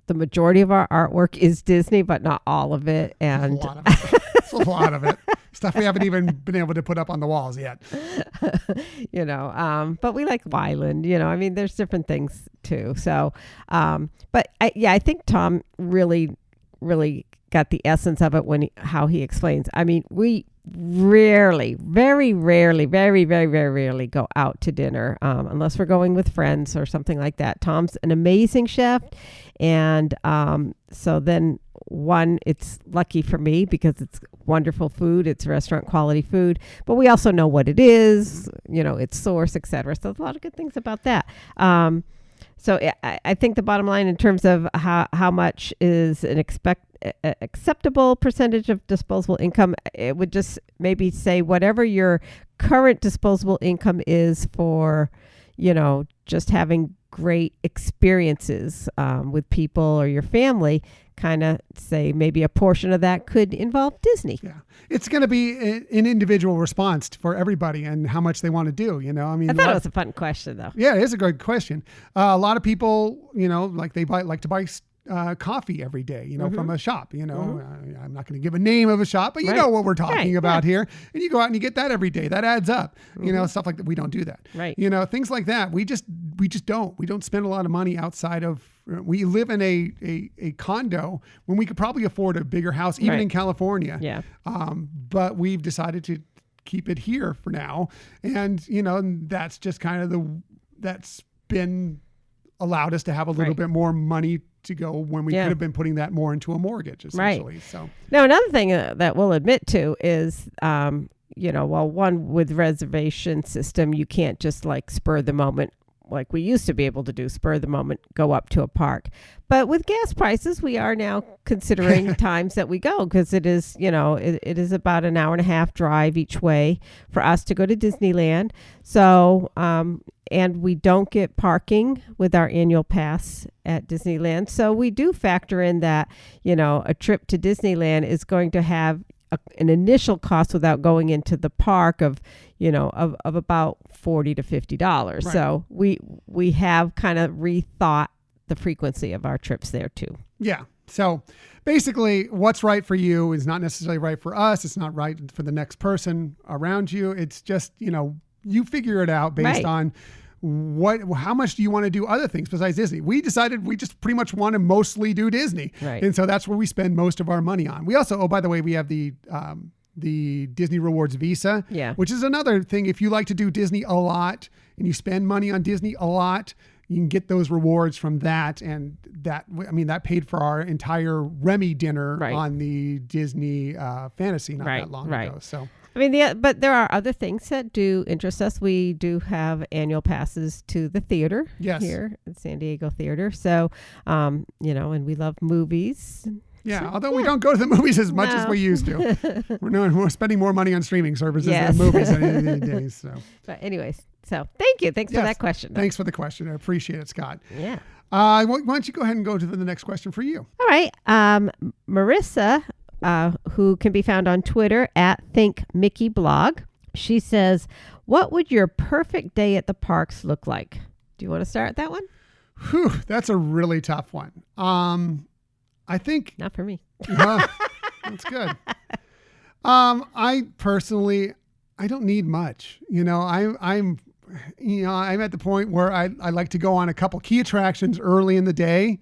The majority of our artwork is Disney, but not all of it. And it's a lot of it. Stuff we haven't even been able to put up on the walls yet. But we like Wyland, there's different things too. So, but I think Tom really, really got the essence of it how he explains. I mean, we very rarely go out to dinner unless we're going with friends or something like that. Tom's an amazing chef. And so then it's lucky for me because it's wonderful food. It's restaurant quality food, but we also know what it is, its source, etc. So there's a lot of good things about that. So I think the bottom line in terms of how much is an acceptable percentage of disposable income, it would just maybe say whatever your current disposable income is for, just having great experiences with people or your family, kind of say maybe a portion of that could involve Disney. Yeah. It's going to be an individual response for everybody and how much they want to do, I thought it was a fun question though. Yeah, it is a good question. A lot of people, like to buy coffee every day, from a shop, I'm not going to give a name of a shop, but you know what we're talking about here. And you go out and you get that every day. That adds up, stuff like that. We don't do that. Right. Things like that. We just don't. We don't spend a lot of money outside of, we live in a condo when we could probably afford a bigger house, even in California. Yeah. But we've decided to keep it here for now. And, that's just kind of that's been allowed us to have a little bit more money to go when we could have been putting that more into a mortgage, essentially. Right. So now another thing that we'll admit to is, one with reservation system, you can't just like spur the moment like we used to be able to do, spur the moment, go up to a park. But with gas prices, we are now considering times that we go because it is, it is about an hour and a half drive each way for us to go to Disneyland. So, and we don't get parking with our annual pass at Disneyland. So we do factor in that, a trip to Disneyland is going to have an initial cost without going into the park of about $40 to $50. Right. So we have kind of rethought the frequency of our trips there too. Yeah. So basically, what's right for you is not necessarily right for us. It's not right for the next person around you. It's just, you figure it out based on how much do you want to do other things besides Disney. We decided we just pretty much want to mostly do Disney. Right. And so that's where we spend most of our money on. We also, by the way, we have the Disney Rewards Visa, which is another thing. If you like to do Disney a lot and you spend money on Disney a lot, you can get those rewards from that. And that paid for our entire Remy dinner on the Disney Fantasy not that long ago. So, but there are other things that do interest us. We do have annual passes to the theater here at San Diego Theater. So, and we love movies. Yeah, although we don't go to the movies as much as we used to. We're spending more money on streaming services than movies any days. So. But anyways, so thank you. Thanks for that question. Thanks for the question. I appreciate it, Scott. Yeah. Why don't you go ahead and go to the next question for you? All right. Marissa, who can be found on Twitter at ThinkMickeyBlog. She says, what would your perfect day at the parks look like? Do you want to start that one? Whew, that's a really tough one. I think not for me. That's good. I personally, I don't need much. I'm at the point where I like to go on a couple key attractions early in the day,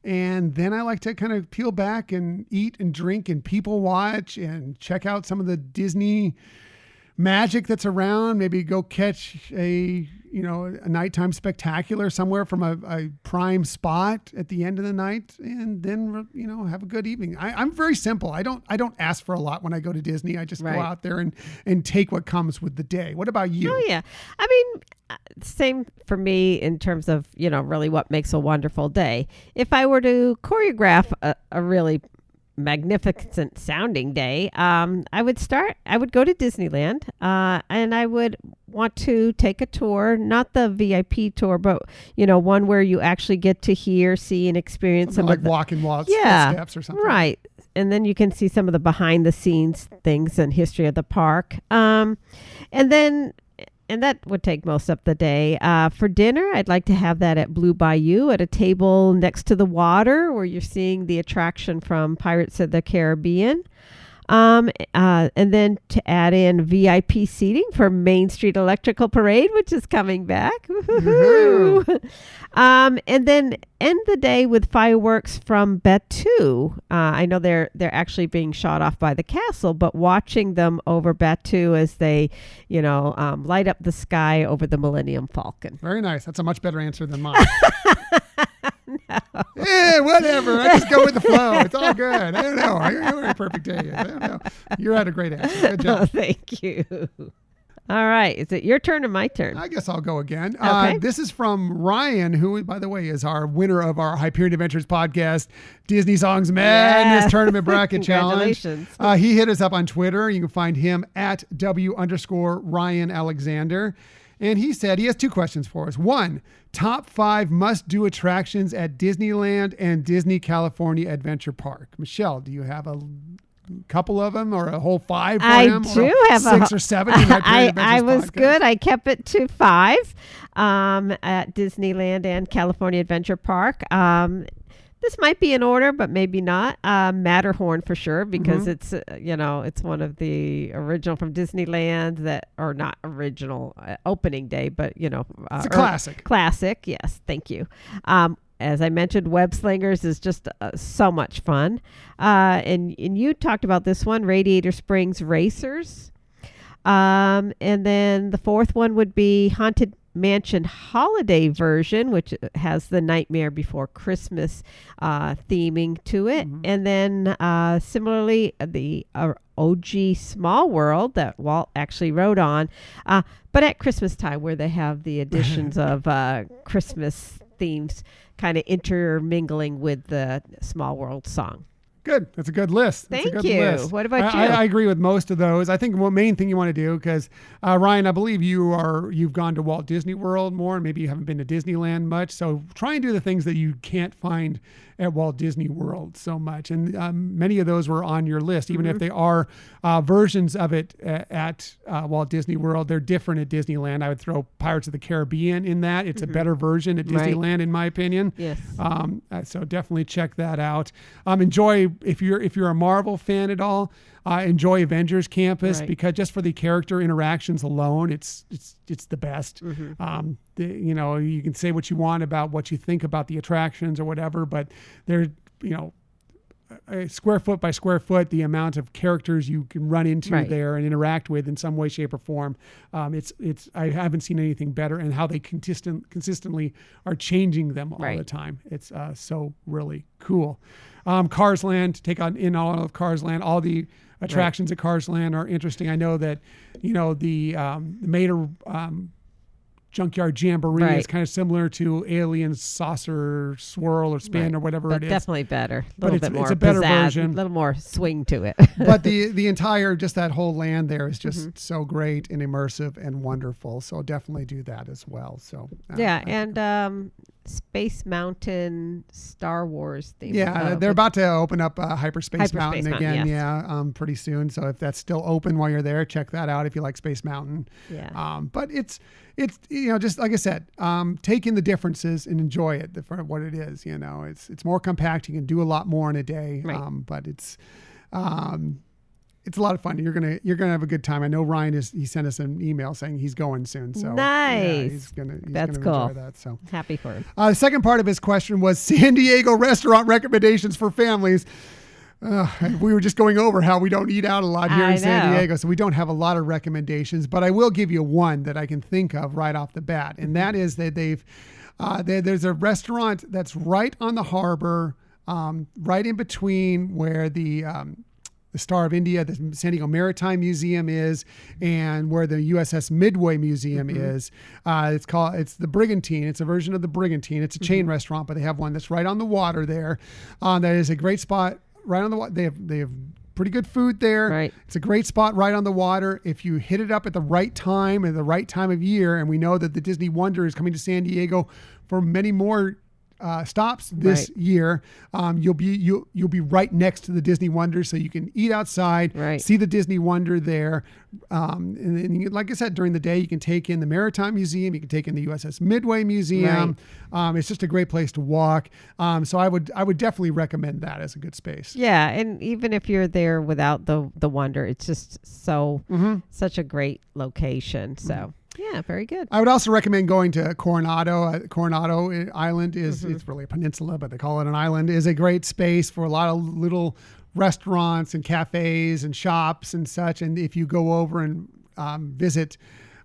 and then I like to kind of peel back and eat and drink and people watch and check out some of the Disney magic that's around. Maybe go catch a nighttime spectacular somewhere from a prime spot at the end of the night, and then have a good evening. I'm very simple. I don't ask for a lot when I go to Disney. I just go out there and take what comes with the day. What about you? Oh yeah, same for me in terms of really what makes a wonderful day. If I were to choreograph a really magnificent sounding day, I would go to Disneyland, and I would want to take a tour, not the VIP tour, but one where you actually get to hear, see, and experience something some like walking steps or something. Right. And then you can see some of the behind the scenes things and history of the park. And that would take most of the day. For dinner, I'd like to have that at Blue Bayou at a table next to the water where you're seeing the attraction from Pirates of the Caribbean. And then to add in VIP seating for Main Street Electrical Parade, which is coming back. And then end the day with fireworks from Batu. I know they're actually being shot off by the castle, but watching them over Batu as they, light up the sky over the Millennium Falcon. Very nice. That's a much better answer than mine. No. Yeah, whatever. I just go with the flow. It's all good. I don't know. I don't know what a perfect day is. I don't know. You had a great answer. Good job. Oh, thank you. All right. Is it your turn or my turn? I guess I'll go again. Okay. This is from Ryan, who, by the way, is our winner of our Hyperion Adventures podcast, Disney Songs Madness Tournament Bracket Challenge. He hit us up on Twitter. You can find him at @W_Ryan Alexander. And he said he has two questions for us. One, top 5 must-do attractions at Disneyland and Disney California Adventure Park. Michelle, do you have a couple of them or a whole 5 for him? I do have 6 or 7. I was good. I kept it to 5 at Disneyland and California Adventure Park. This might be in order, but maybe not. Matterhorn for sure, because it's it's one of the original from Disneyland or not original opening day, but it's a classic. Classic, yes. Thank you. As I mentioned, Web Slingers is just so much fun. And you talked about this one, Radiator Springs Racers. And then the fourth one would be Haunted Mansion Holiday version, which has the Nightmare Before Christmas theming to it. And then similarly, the OG Small World that Walt actually wrote on, but at Christmas time, where they have the additions of Christmas themes kind of intermingling with the Small World song. Good. That's a good list. That's Thank a good you. list. What about you? I agree with most of those. I think one main thing you want to do, because Ryan, I believe you've gone to Walt Disney World more, and maybe you haven't been to Disneyland much. So try and do the things that you can't find at Walt Disney World so much. And many of those were on your list, even if they are versions of it at Walt Disney World. They're different at Disneyland. I would throw Pirates of the Caribbean in that. It's a better version at Disneyland, in my opinion. Yes. So definitely check that out. Enjoy, if you're a Marvel fan at all, enjoy Avengers Campus, because just for the character interactions alone, it's the best. You can say what you want about what you think about the attractions or whatever, but they're, square foot by square foot, the amount of characters you can run into there and interact with in some way, shape, or form. I haven't seen anything better, and how they consistently are changing them all the time. It's so really cool. Cars Land, take on in all of Cars Land. All the attractions at Cars Land are interesting. I know that, the Mater Junkyard Jamboree is kind of similar to Alien Saucer Swirl or Spin or whatever it is. Definitely better. A little bit more it's a better pizzazz, version. A little more swing to it. But the entire, just that whole land there is just so great and immersive and wonderful. So definitely do that as well. So Space Mountain Star Wars theme. Yeah, they're about to open up Hyperspace Mountain again. Pretty soon. So if that's still open while you're there, check that out if you like Space Mountain. Yeah. But it's just like I said, take in the differences and enjoy it for what it is. It's more compact. You can do a lot more in a day. But it's a lot of fun. You're gonna have a good time. I know Ryan he sent us an email saying he's going soon. So nice. He's gonna cool. enjoy that. So happy for him. The second part of his question was San Diego restaurant recommendations for families. We were just going over how we don't eat out a lot here in San Diego, so we don't have a lot of recommendations. But I will give you one that I can think of right off the bat, and that is that there's a restaurant that's right on the harbor, right in between where the Star of India, the San Diego Maritime Museum is, and where the USS Midway Museum is. It's the Brigantine. It's a version of the Brigantine. It's a chain restaurant, but they have one that's right on the water there. That is a great spot right on the water. They have pretty good food there. Right. It's a great spot right on the water. If you hit it up at the right time and the right time of year, and we know that the Disney Wonder is coming to San Diego for many more stops this year, you'll be right next to the Disney Wonder, so you can eat outside, see the Disney Wonder there, and like I said, during the day you can take in the Maritime Museum, you can take in the USS Midway Museum. It's just a great place to walk. So I would definitely recommend that as a good space. Yeah, and even if you're there without the Wonder, it's just such a great location. So. Yeah, very good. I would also recommend going to Coronado. Coronado Island is it's really a peninsula, but they call it an island. Is a great space for a lot of little restaurants and cafes and shops and such. And if you go over and visit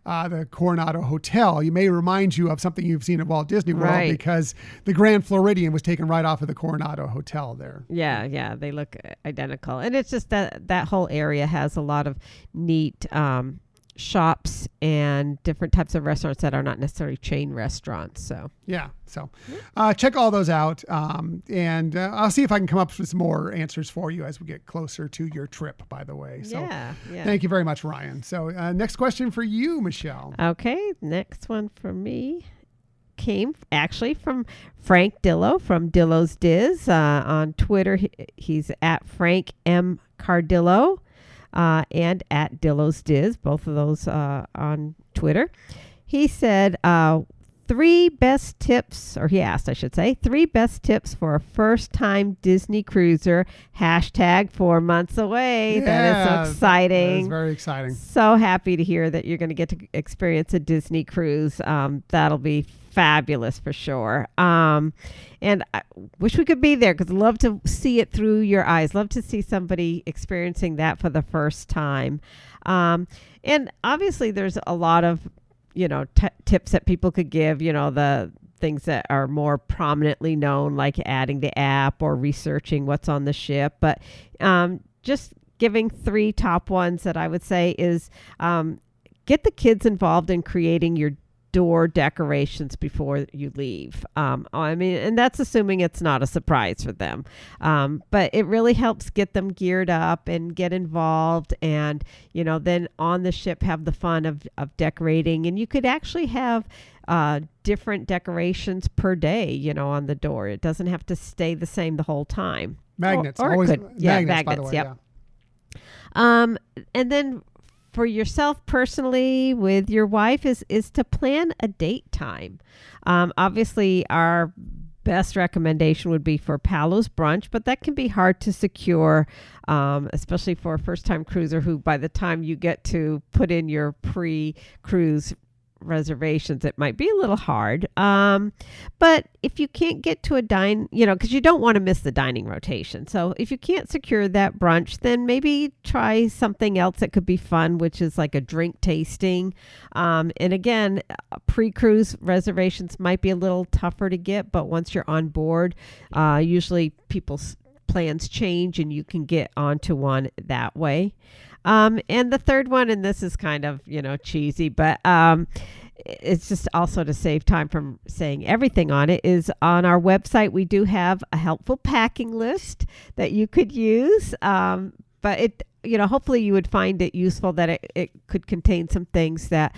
the Coronado Hotel, it may remind you of something you've seen at Walt Disney World, because the Grand Floridian was taken right off of the Coronado Hotel there. Yeah, they look identical. And it's just that whole area has a lot of neat shops and different types of restaurants that are not necessarily chain restaurants. So check all those out, and I'll see if I can come up with some more answers for you as we get closer to your trip, by the way. So thank you very much, Ryan. So next question for you, Michelle. Okay, next one for me came actually from Frank Dillo from Dillo's Diz on Twitter. He's at Frank M. Cardillo. And at Dillo's Diz, both of those on Twitter. He said, three best tips for a first-time Disney cruiser, #4 months away. Yeah, that is so exciting. That is very exciting. So happy to hear that you're going to get to experience a Disney cruise. That'll be fabulous for sure. And I wish we could be there, because I'd love to see it through your eyes. Love to see somebody experiencing that for the first time. And obviously there's a lot of, tips that people could give, the things that are more prominently known, like adding the app or researching what's on the ship. But just giving 3 top ones that I would say is get the kids involved in creating your door decorations before you leave. I mean, and that's assuming it's not a surprise for them. But it really helps get them geared up and get involved, and then on the ship have the fun of decorating. And you could actually have different decorations per day, on the door. It doesn't have to stay the same the whole time. Magnets, or always it could. Magnets, by the way. yep. And then for yourself personally with your wife is to plan a date time. Obviously, our best recommendation would be for Palos brunch, but that can be hard to secure, especially for a first-time cruiser who, by the time you get to put in your pre-cruise reservations, it might be a little hard. But if you can't get to a because you don't want to miss the dining rotation. So if you can't secure that brunch, then maybe try something else that could be fun, which is like a drink tasting. And again, pre-cruise reservations might be a little tougher to get, but once you're on board, usually people's plans change and you can get onto one that way. And the third one, and this is kind of, cheesy, but it's just also to save time from saying everything on it, is on our website. We do have a helpful packing list that you could use. But it, hopefully you would find it useful, that it could contain some things that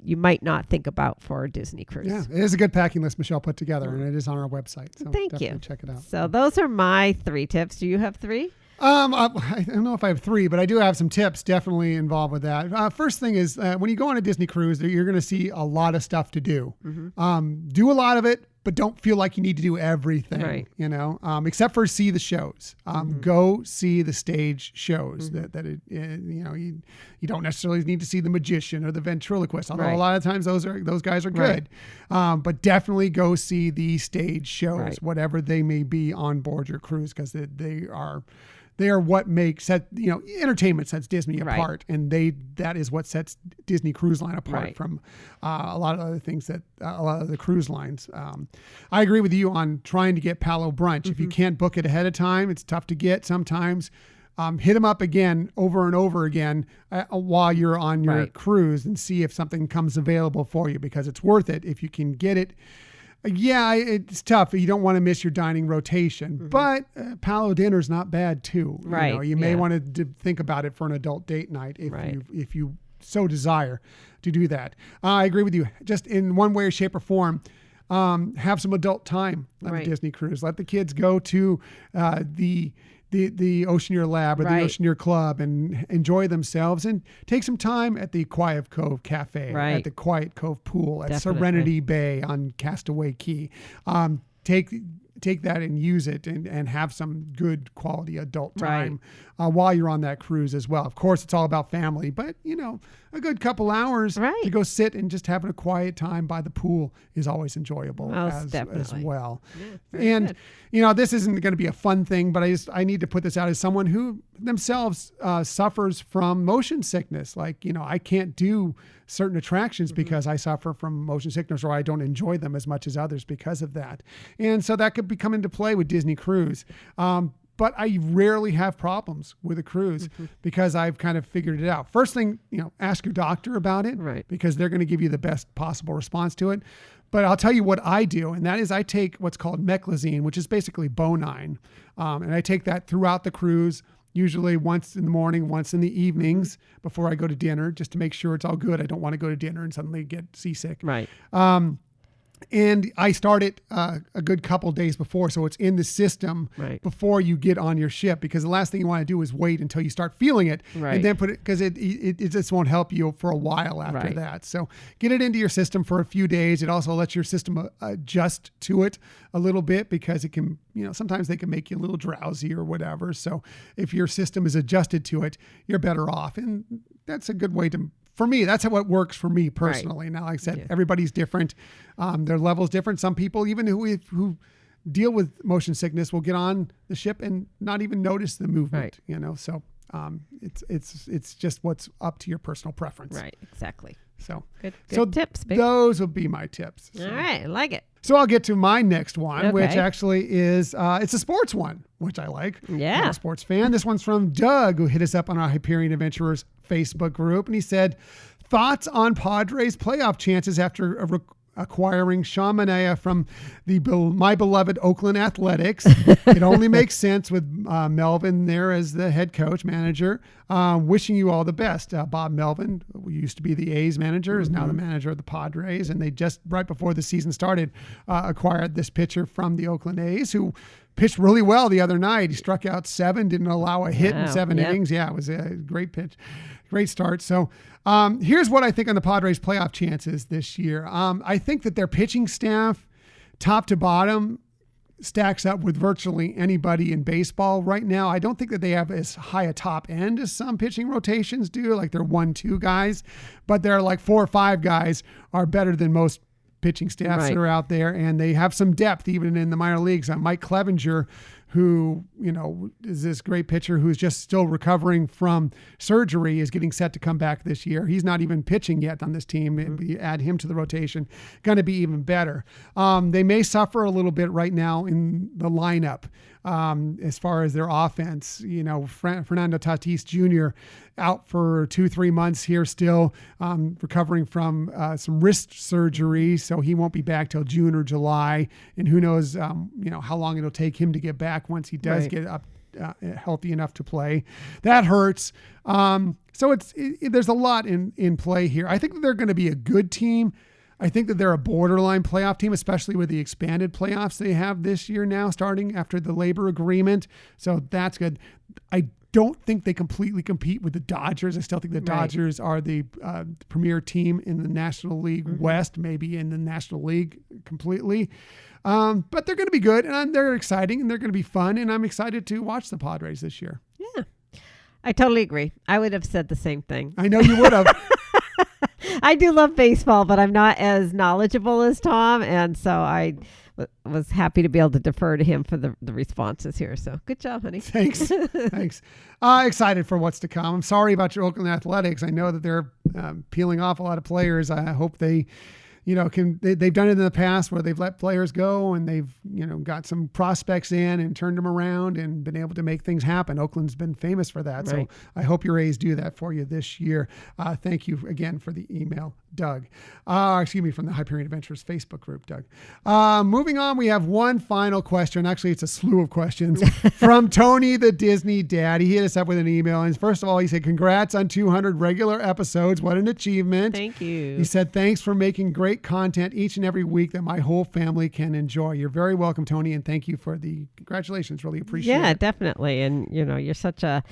you might not think about for a Disney cruise. Yeah, it is a good packing list Michelle put together, and it is on our website. So Thank you. Check it out. So those are my 3 tips. Do you have 3? I don't know if I have 3, but I do have some tips definitely involved with that. First thing is when you go on a Disney cruise, you're going to see a lot of stuff to do. Mm-hmm. Do a lot of it, but don't feel like you need to do everything, right. Except for see the shows. Go see the stage shows. You don't necessarily need to see the magician or the ventriloquist, although a lot of times those guys are good. But definitely go see the stage shows, whatever they may be on board your cruise, because they are what makes entertainment sets Disney apart, and that is what sets Disney Cruise Line apart from a lot of other things that a lot of the cruise lines. I agree with you on trying to get Palo brunch. If you can't book it ahead of time, it's tough to get sometimes. Hit them up again over and over again while you're on your cruise, and see if something comes available for you, because it's worth it if you can get it. Yeah, it's tough. You don't want to miss your dining rotation, but Palo dinner's not bad too. Right. You may want to think about it for an adult date night if you so desire to do that. I agree with you. Just in one way or shape or form, have some adult time on the Disney cruise. Let the kids go to the Oceaneer Lab or the Oceaneer Club and enjoy themselves, and take some time at the Quiet Cove Cafe, at the Quiet Cove Pool, at Serenity Bay on Castaway Key. Take that and use it and have some good quality adult time while you're on that cruise as well. Of course, it's all about family, but a good couple hours to go sit and just having a quiet time by the pool is always enjoyable as well. Yeah, and good. This isn't going to be a fun thing, but I need to put this out as someone who themselves suffers from motion sickness. Like, I can't do certain attractions because I suffer from motion sickness, or I don't enjoy them as much as others because of that. And so that could come into play with Disney Cruise. But I rarely have problems with a cruise because I've kind of figured it out. First thing, ask your doctor about it, because they're going to give you the best possible response to it. But I'll tell you what I do, and that is I take what's called meclizine, which is basically Bonine. And I take that throughout the cruise, usually once in the morning, once in the evenings before I go to dinner, just to make sure it's all good. I don't want to go to dinner and suddenly get seasick. Right. And I start it a good couple days before, so it's in the system before you get on your ship, because the last thing you want to do is wait until you start feeling it and then put it, because it just won't help you for a while after that. So get it into your system for a few days. It also lets your system adjust to it a little bit, because it can, sometimes they can make you a little drowsy or whatever. So if your system is adjusted to it, you're better off. And that's a good way to, for me, that's how it works for me personally. Now, like I said, everybody's different. Their level's different. Some people, even who deal with motion sickness, will get on the ship and not even notice the movement. So it's just what's up to your personal preference. Right. Exactly. So good tips. Babe. Those will be my tips. So. All right, I like it. So I'll get to my next one, which actually is it's a sports one, which I like. Yeah, I'm a sports fan. This one's from Doug, who hit us up on our Hyperion Adventurers Facebook group, and he said, thoughts on Padres playoff chances after acquiring Sean Manaea from my beloved Oakland Athletics. It only makes sense with Melvin there as the head coach manager. Wishing you all the best. Bob Melvin, who used to be the A's manager, is now the manager of the Padres. And they just, right before the season started, acquired this pitcher from the Oakland A's who pitched really well the other night. He struck out 7, didn't allow a hit in 7 innings. Yeah, it was a great pitch. Great start. So here's what I think on the Padres playoff chances this year. I think that their pitching staff, top to bottom, stacks up with virtually anybody in baseball right now. I don't think that they have as high a top end as some pitching rotations do, like they're 1-2 guys, but they're like 4 or 5 guys are better than most pitching staffs that are out there, and they have some depth even in the minor leagues. Mike Clevenger, who, is this great pitcher who's just still recovering from surgery, is getting set to come back this year. He's not even pitching yet on this team. You add him to the rotation, going to be even better. They may suffer a little bit right now in the lineup as far as their offense. Fernando Tatis Jr. out for 2-3 months here still, recovering from some wrist surgery, so he won't be back till June or July, and who knows how long it'll take him to get back once he does get up healthy enough to play. That hurts. So there's a lot in play here. I think that they're going to be a good team. I think that they're a borderline playoff team, especially with the expanded playoffs they have this year now, starting after the labor agreement. So that's good. I don't think they completely compete with the Dodgers. I still think the Dodgers are the premier team in the National League West, maybe in the National League completely. But they're going to be good, and they're exciting, and they're going to be fun, and I'm excited to watch the Padres this year. Yeah, I totally agree. I would have said the same thing. I know you would have. I do love baseball, but I'm not as knowledgeable as Tom, and so I was happy to be able to defer to him for the responses here. So good job, honey. Thanks. Excited for what's to come. I'm sorry about your Oakland Athletics. I know that they're peeling off a lot of players. I hope they they've done it in the past where they've let players go and they've, got some prospects in and turned them around and been able to make things happen. Oakland's been famous for that. Right. So I hope your A's do that for you this year. Thank you again for the email, Doug. From the Hyperion Adventures Facebook group, Doug. Moving on, we have one final question. Actually, it's a slew of questions from Tony, the Disney dad. He hit us up with an email. And first of all, he said, congrats on 200 regular episodes. What an achievement. Thank you. He said, thanks for making great content each and every week that my whole family can enjoy. You're very welcome, Tony, and thank you for the congratulations. Really appreciate it. Yeah, definitely. And, you're such a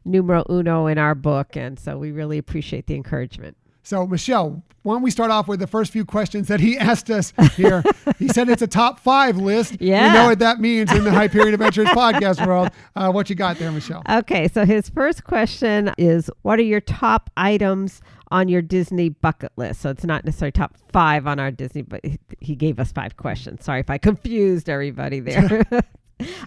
numero uno in our book, and so we really appreciate the encouragement. So, Michelle, why don't we start off with the first few questions that he asked us here. He said it's a top 5 list. Yeah. We know what that means in the Hyperion Adventures podcast world. What you got there, Michelle? Okay, so his first question is, what are your top items on your Disney bucket list? So it's not necessarily top 5 on our Disney, but he gave us 5 questions. Sorry if I confused everybody there.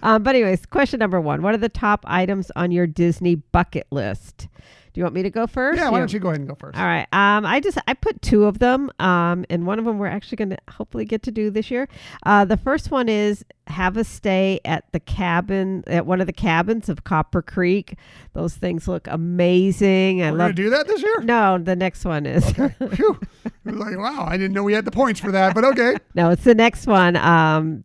But anyways, question number 1, what are the top items on your Disney bucket list? Do you want me to go first? Yeah, why don't you go ahead and go first? All right. I put 2 of them, and one of them we're actually going to hopefully get to do this year. The first one is have a stay at one of the cabins of Copper Creek. Those things look amazing. We're going to do that this year? No, the next one is. Okay. Phew. I was like, wow, I didn't know we had the points for that, but okay. No, it's the next one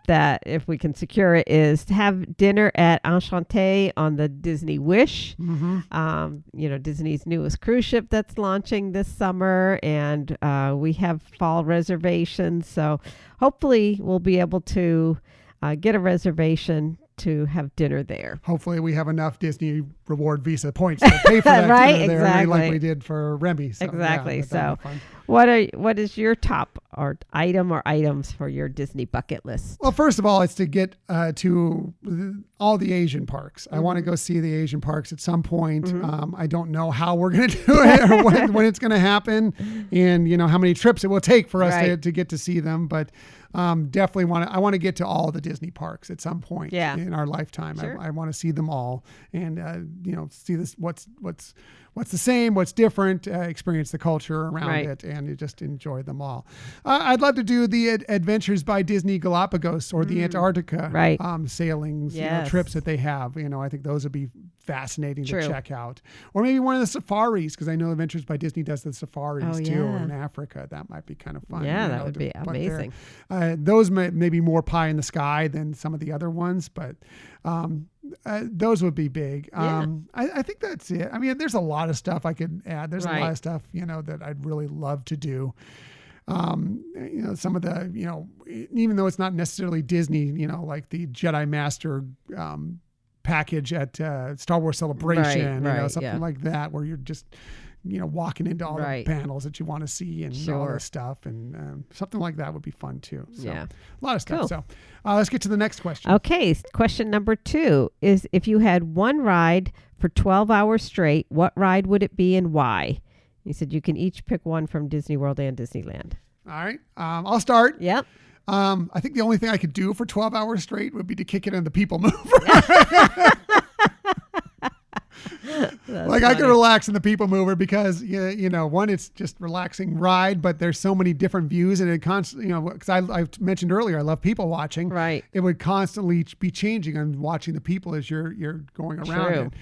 that if we can secure it is to have dinner at Enchanté on the Disney Wish. Mm-hmm. Disney's newest cruise ship that's launching this summer, and we have fall reservations. So hopefully we'll be able to get a reservation to have dinner there. Hopefully we have enough Disney Reward Visa points to pay for that right? dinner there, exactly. like we did for Remy. So, exactly. Yeah, so what is your top or items for your Disney bucket list? Well, first of all, it's to get to all the Asian parks. Mm-hmm. I want to go see the Asian parks at some point. Mm-hmm. I don't know how we're going to do it or when it's going to happen, and how many trips it will take for us to get to see them. But definitely I want to get to all the Disney parks at some point in our lifetime. Sure. I want to see them all and see this what's the same, what's different, experience the culture around it, and just enjoy them all. I'd love to do the Adventures by Disney Galapagos or the Antarctica sailings, trips that they have. I think those would be fascinating True. to check out. Or maybe one of the safaris, because I know Adventures by Disney does the safaris too in Africa. That might be kind of fun. Yeah, that would be amazing. Those may be more pie in the sky than some of the other ones, but those would be big. I think that's it. I mean, there's a lot of stuff I could add. There's a lot of stuff, that I'd really love to do. Some of the, even though it's not necessarily Disney, like the Jedi Master package at Star Wars Celebration, something like that, where you're just, walking into all the panels that you want to see and all this stuff, and something like that would be fun too. So, a lot of stuff. Cool. So let's get to the next question. Okay. Question number 2 is, if you had one ride for 12 hours straight, what ride would it be and why? He said you can each pick one from Disney World and Disneyland. All right. I'll start. Yep. I think the only thing I could do for 12 hours straight would be to kick it in the People Mover. Like, funny. I could relax in the People Mover because, one, it's just relaxing ride, but there's so many different views, and it constantly, because I mentioned earlier, I love people watching. Right. It would constantly be changing and watching the people as you're going around.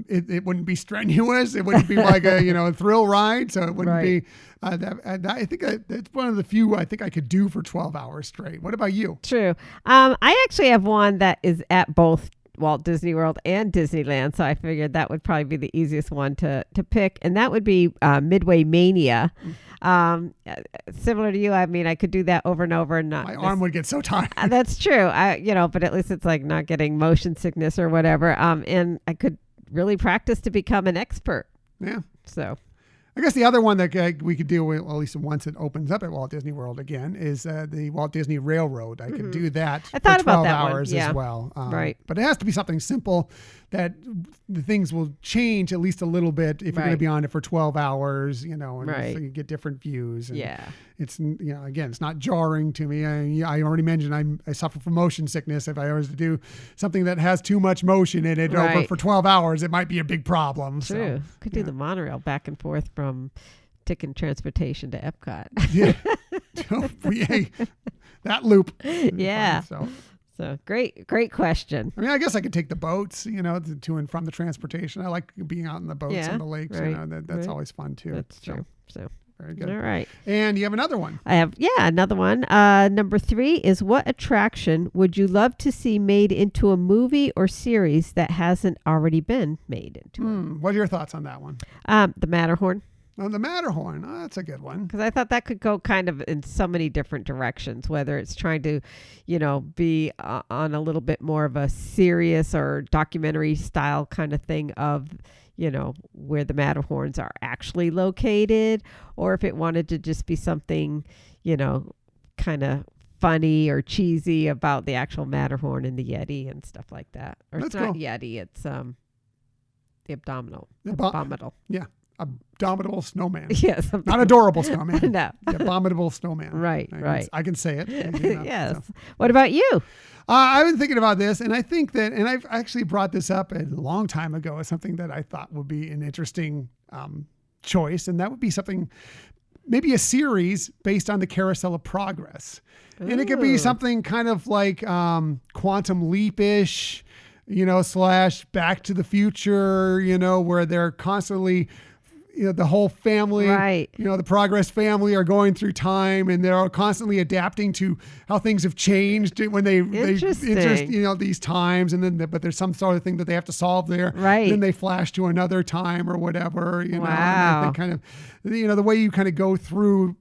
It. It wouldn't be strenuous. It wouldn't be like a thrill ride. So it wouldn't be. I think it's one of the few I think I could do for 12 hours straight. What about you? True. I actually have one that is at both Walt Disney World and Disneyland, so I figured that would probably be the easiest one to pick, and that would be Midway Mania. Similar to you, I mean, I could do that over and over and not. My arm would get so tired. That's true. But at least it's like not getting motion sickness or whatever. And I could really practice to become an expert. Yeah. So. I guess the other one that we could do, at least once it opens up at Walt Disney World again, is the Walt Disney Railroad. I could do that for 12 hours as well. Right. But it has to be something simple that the things will change at least a little bit if you're going to be on it for 12 hours, and so you get different views. And it's, again, it's not jarring to me. I already mentioned I suffer from motion sickness. If I was to do something that has too much motion in it over for 12 hours, it might be a big problem. True. Could do the monorail back and forth from Ticket and Transportation to Epcot. That loop. Yeah. Fun, So great question. I mean, I guess I could take the boats, to and from the transportation. I like being out in the boats on the lakes. That's always fun too. That's true. So very good. All right. And you have another one. I have, another one. Number 3 is, what attraction would you love to see made into a movie or series that hasn't already been made into it? What are your thoughts on that one? The Matterhorn. Oh, the Matterhorn. Oh, that's a good one. Because I thought that could go kind of in so many different directions, whether it's trying to, be on a little bit more of a serious or documentary style kind of thing of, where the Matterhorns are actually located, or if it wanted to just be something, kind of funny or cheesy about the actual Matterhorn and the Yeti and stuff like that. Or That's it's not cool. Yeti, it's the abominable. Yeah. Abominable snowman. Yes. Not adorable snowman. No. The abominable snowman. Right. I can say it. Yes. So. What about you? I've been thinking about this, and I think that, and I've actually brought this up a long time ago as something that I thought would be an interesting choice, and that would be something, maybe a series based on the Carousel of Progress. Ooh. And it could be something kind of like Quantum Leap-ish, / Back to the Future, where they're constantly, the whole family, the Progress family are going through time, and they're constantly adapting to how things have changed when they these times, and then but there's some sort of thing that they have to solve there. Right. Then they flash to another time or whatever. Wow. And kind of, the way you kind of go through,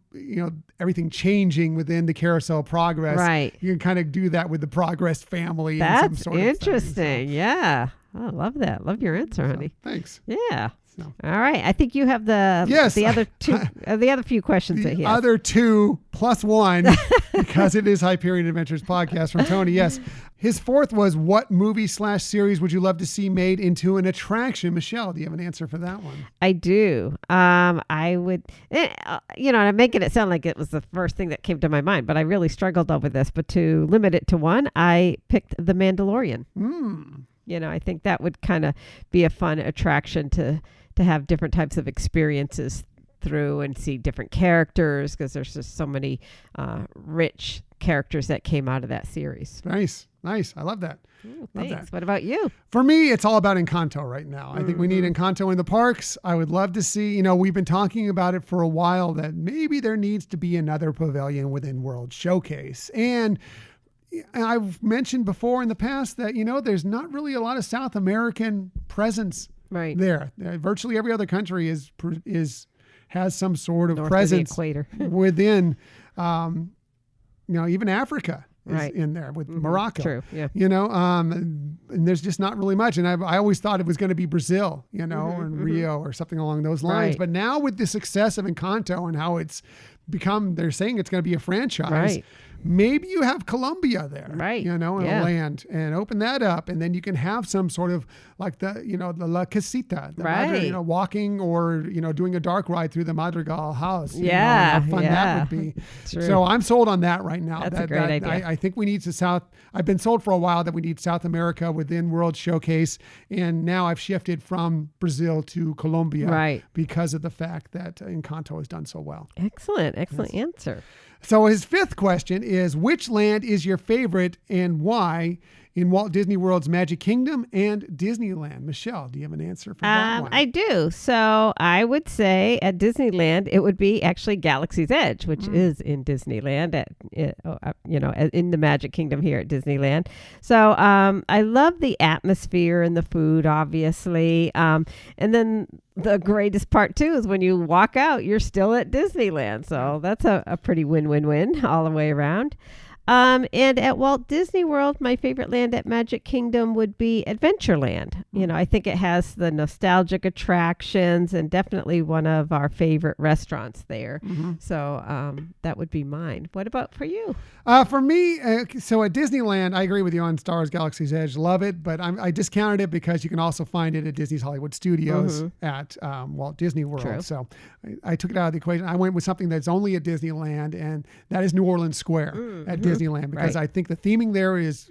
everything changing within the Carousel of Progress. Right. You can kind of do that with the Progress family. That's in some sort interesting. Of thing, so. Yeah. I love that. Love your answer, honey. Thanks. Yeah. So. All right. I think you have the other two, the other few questions that he has. Other 2 plus 1, because it is Hyperion Adventures podcast from Tony. Yes. His 4th was, what movie / series would you love to see made into an attraction? Michelle, do you have an answer for that one? I do. I would, and I'm making it sound like it was the first thing that came to my mind, but I really struggled over this. But to limit it to one, I picked The Mandalorian. I think that would kind of be a fun attraction to have different types of experiences through and see different characters, because there's just so many rich characters that came out of that series. Nice. I love that. Ooh, Love thanks. that. What about you? For me, it's all about Encanto right now. I think we need Encanto in the parks. I would love to see, we've been talking about it for a while, that maybe there needs to be another pavilion within World Showcase. And I've mentioned before in the past that, there's not really a lot of South American presence there. Virtually every other country has some sort of North presence of the equator. within, even Africa is in there with Morocco. True. Yeah. And there's just not really much. And I always thought it was going to be Brazil, and Rio or something along those lines. Right. But now with the success of Encanto and how it's become, they're saying it's going to be a franchise. Right. Maybe you have Colombia there, in a land, and open that up, and then you can have some sort of like the La Casita, walking or doing a dark ride through the Madrigal house. And how fun that would be. True. So I'm sold on that right now. That's a great idea. I think we need I've been sold for a while that we need South America within World Showcase, and now I've shifted from Brazil to Colombia, because of the fact that Encanto has done so well. Excellent answer. So his fifth question is, which land is your favorite and why in Walt Disney World's Magic Kingdom and Disneyland? Michelle, do you have an answer for that one? I do. So I would say at Disneyland, it would be actually Galaxy's Edge, which is in Disneyland, in the Magic Kingdom here at Disneyland. So I love the atmosphere and the food, obviously. And then the greatest part, too, is when you walk out, you're still at Disneyland. So that's a pretty win-win-win all the way around. And at Walt Disney World, my favorite land at Magic Kingdom would be Adventureland. I think it has the nostalgic attractions and definitely one of our favorite restaurants there. So that would be mine. What about for you? For me, so at Disneyland, I agree with you on Star Wars Galaxy's Edge. Love it, but I discounted it because you can also find it at Disney's Hollywood Studios at Walt Disney World. True. So I took it out of the equation. I went with something that's only at Disneyland, and that is New Orleans Square at Disneyland, because I think the theming there is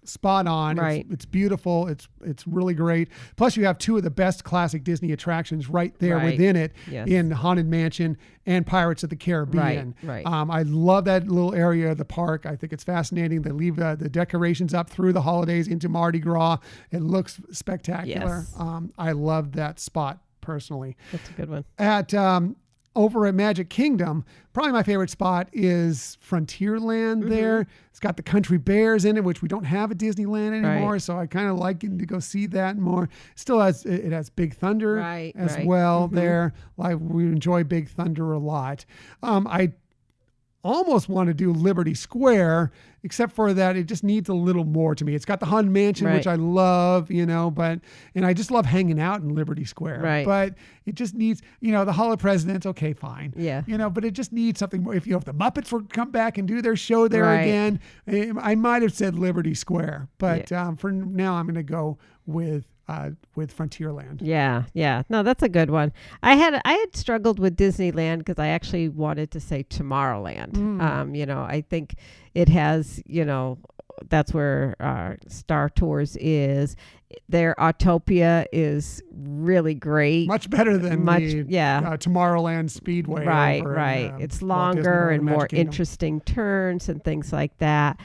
spot on. Right. It's beautiful. It's really great. Plus, you have two of the best classic Disney attractions right there within it, in Haunted Mansion and Pirates of the Caribbean. Right. I love that little area of the park. I think it's fascinating. They leave the decorations up through the holidays into Mardi Gras. It looks spectacular. Yes. I love that spot personally. That's a good one. At over at Magic Kingdom, probably my favorite spot is Frontierland there. It's got the Country Bears in it, which we don't have at Disneyland anymore. So I kind of like getting to go see that more. Still has Big Thunder as well there. Like, we enjoy Big Thunder a lot. I almost want to do Liberty Square, except for that it just needs a little more to me. It's got the Haunted Mansion, which I love, and I just love hanging out in Liberty Square. But it just needs, the Hall of Presidents, okay, fine. Yeah. But it just needs something more. If the Muppets would come back and do their show there again, I might have said Liberty Square. But for now, I'm going to go with Frontierland. Yeah. No, that's a good one. I had struggled with Disneyland because I actually wanted to say Tomorrowland. I think it has, that's where Star Tours is. Their Autopia is really great. Much better than Tomorrowland Speedway. Right. It's longer and more interesting turns and things like that.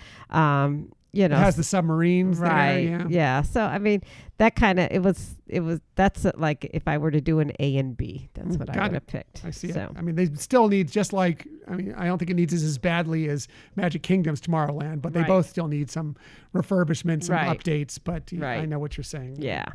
It has the submarines there. Yeah. So, I mean, that kind of, that's like if I were to do an A and B, that's what I would have picked. I see it. I mean, they still need I don't think it needs it as badly as Magic Kingdom's Tomorrowland, but they both still need some refurbishments, some updates, but I know what you're saying. Yeah.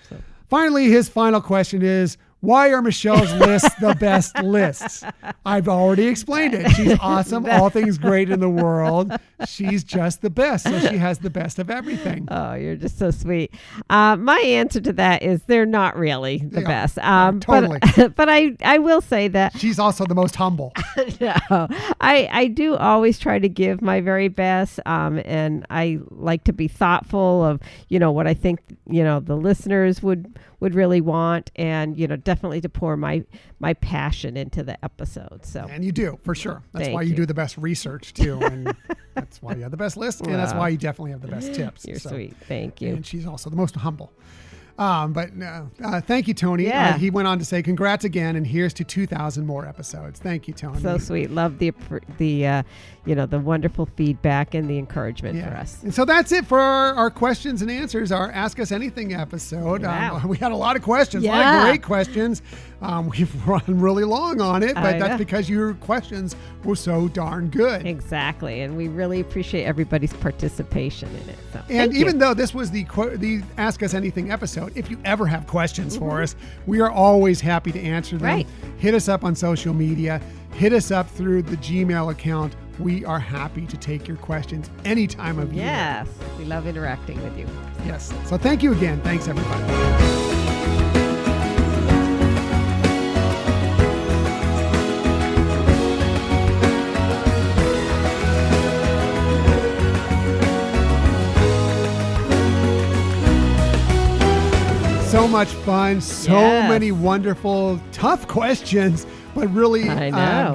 So. Finally, his final question is, why are Michelle's lists the best lists? I've already explained it. She's awesome. All things great in the world. She's just the best. So she has the best of everything. Oh, you're just so sweet. My answer to that is they're not really the best. Totally. But I will say that. She's also the most humble. No, I do always try to give my very best. And I like to be thoughtful of, what I think, the listeners would really want, and definitely to pour my passion into the episode. So, and you do, for sure. That's why you do the best research too, and that's why you have the best list, and that's why you definitely have the best tips. You're sweet. Thank you. And she's also the most humble. But no, thank you, Tony. Yeah. He went on to say, congrats again, and here's to 2,000 more episodes. Thank you, Tony. So sweet. Love the wonderful feedback and the encouragement for us. And so that's it for our questions and answers, our Ask Us Anything episode. Wow. We had a lot of questions, a lot of great questions. We've run really long on it, but that's because your questions were so darn good. Exactly. And we really appreciate everybody's participation in it. So, and even though this was the Ask Us Anything episode, if you ever have questions for us, we are always happy to answer them. Right. Hit us up on social media. Hit us up through the Gmail account. We are happy to take your questions any time of year. Yes. We love interacting with you. Yes. So thank you again. Thanks, everybody. So much fun, so many wonderful, tough questions, but really,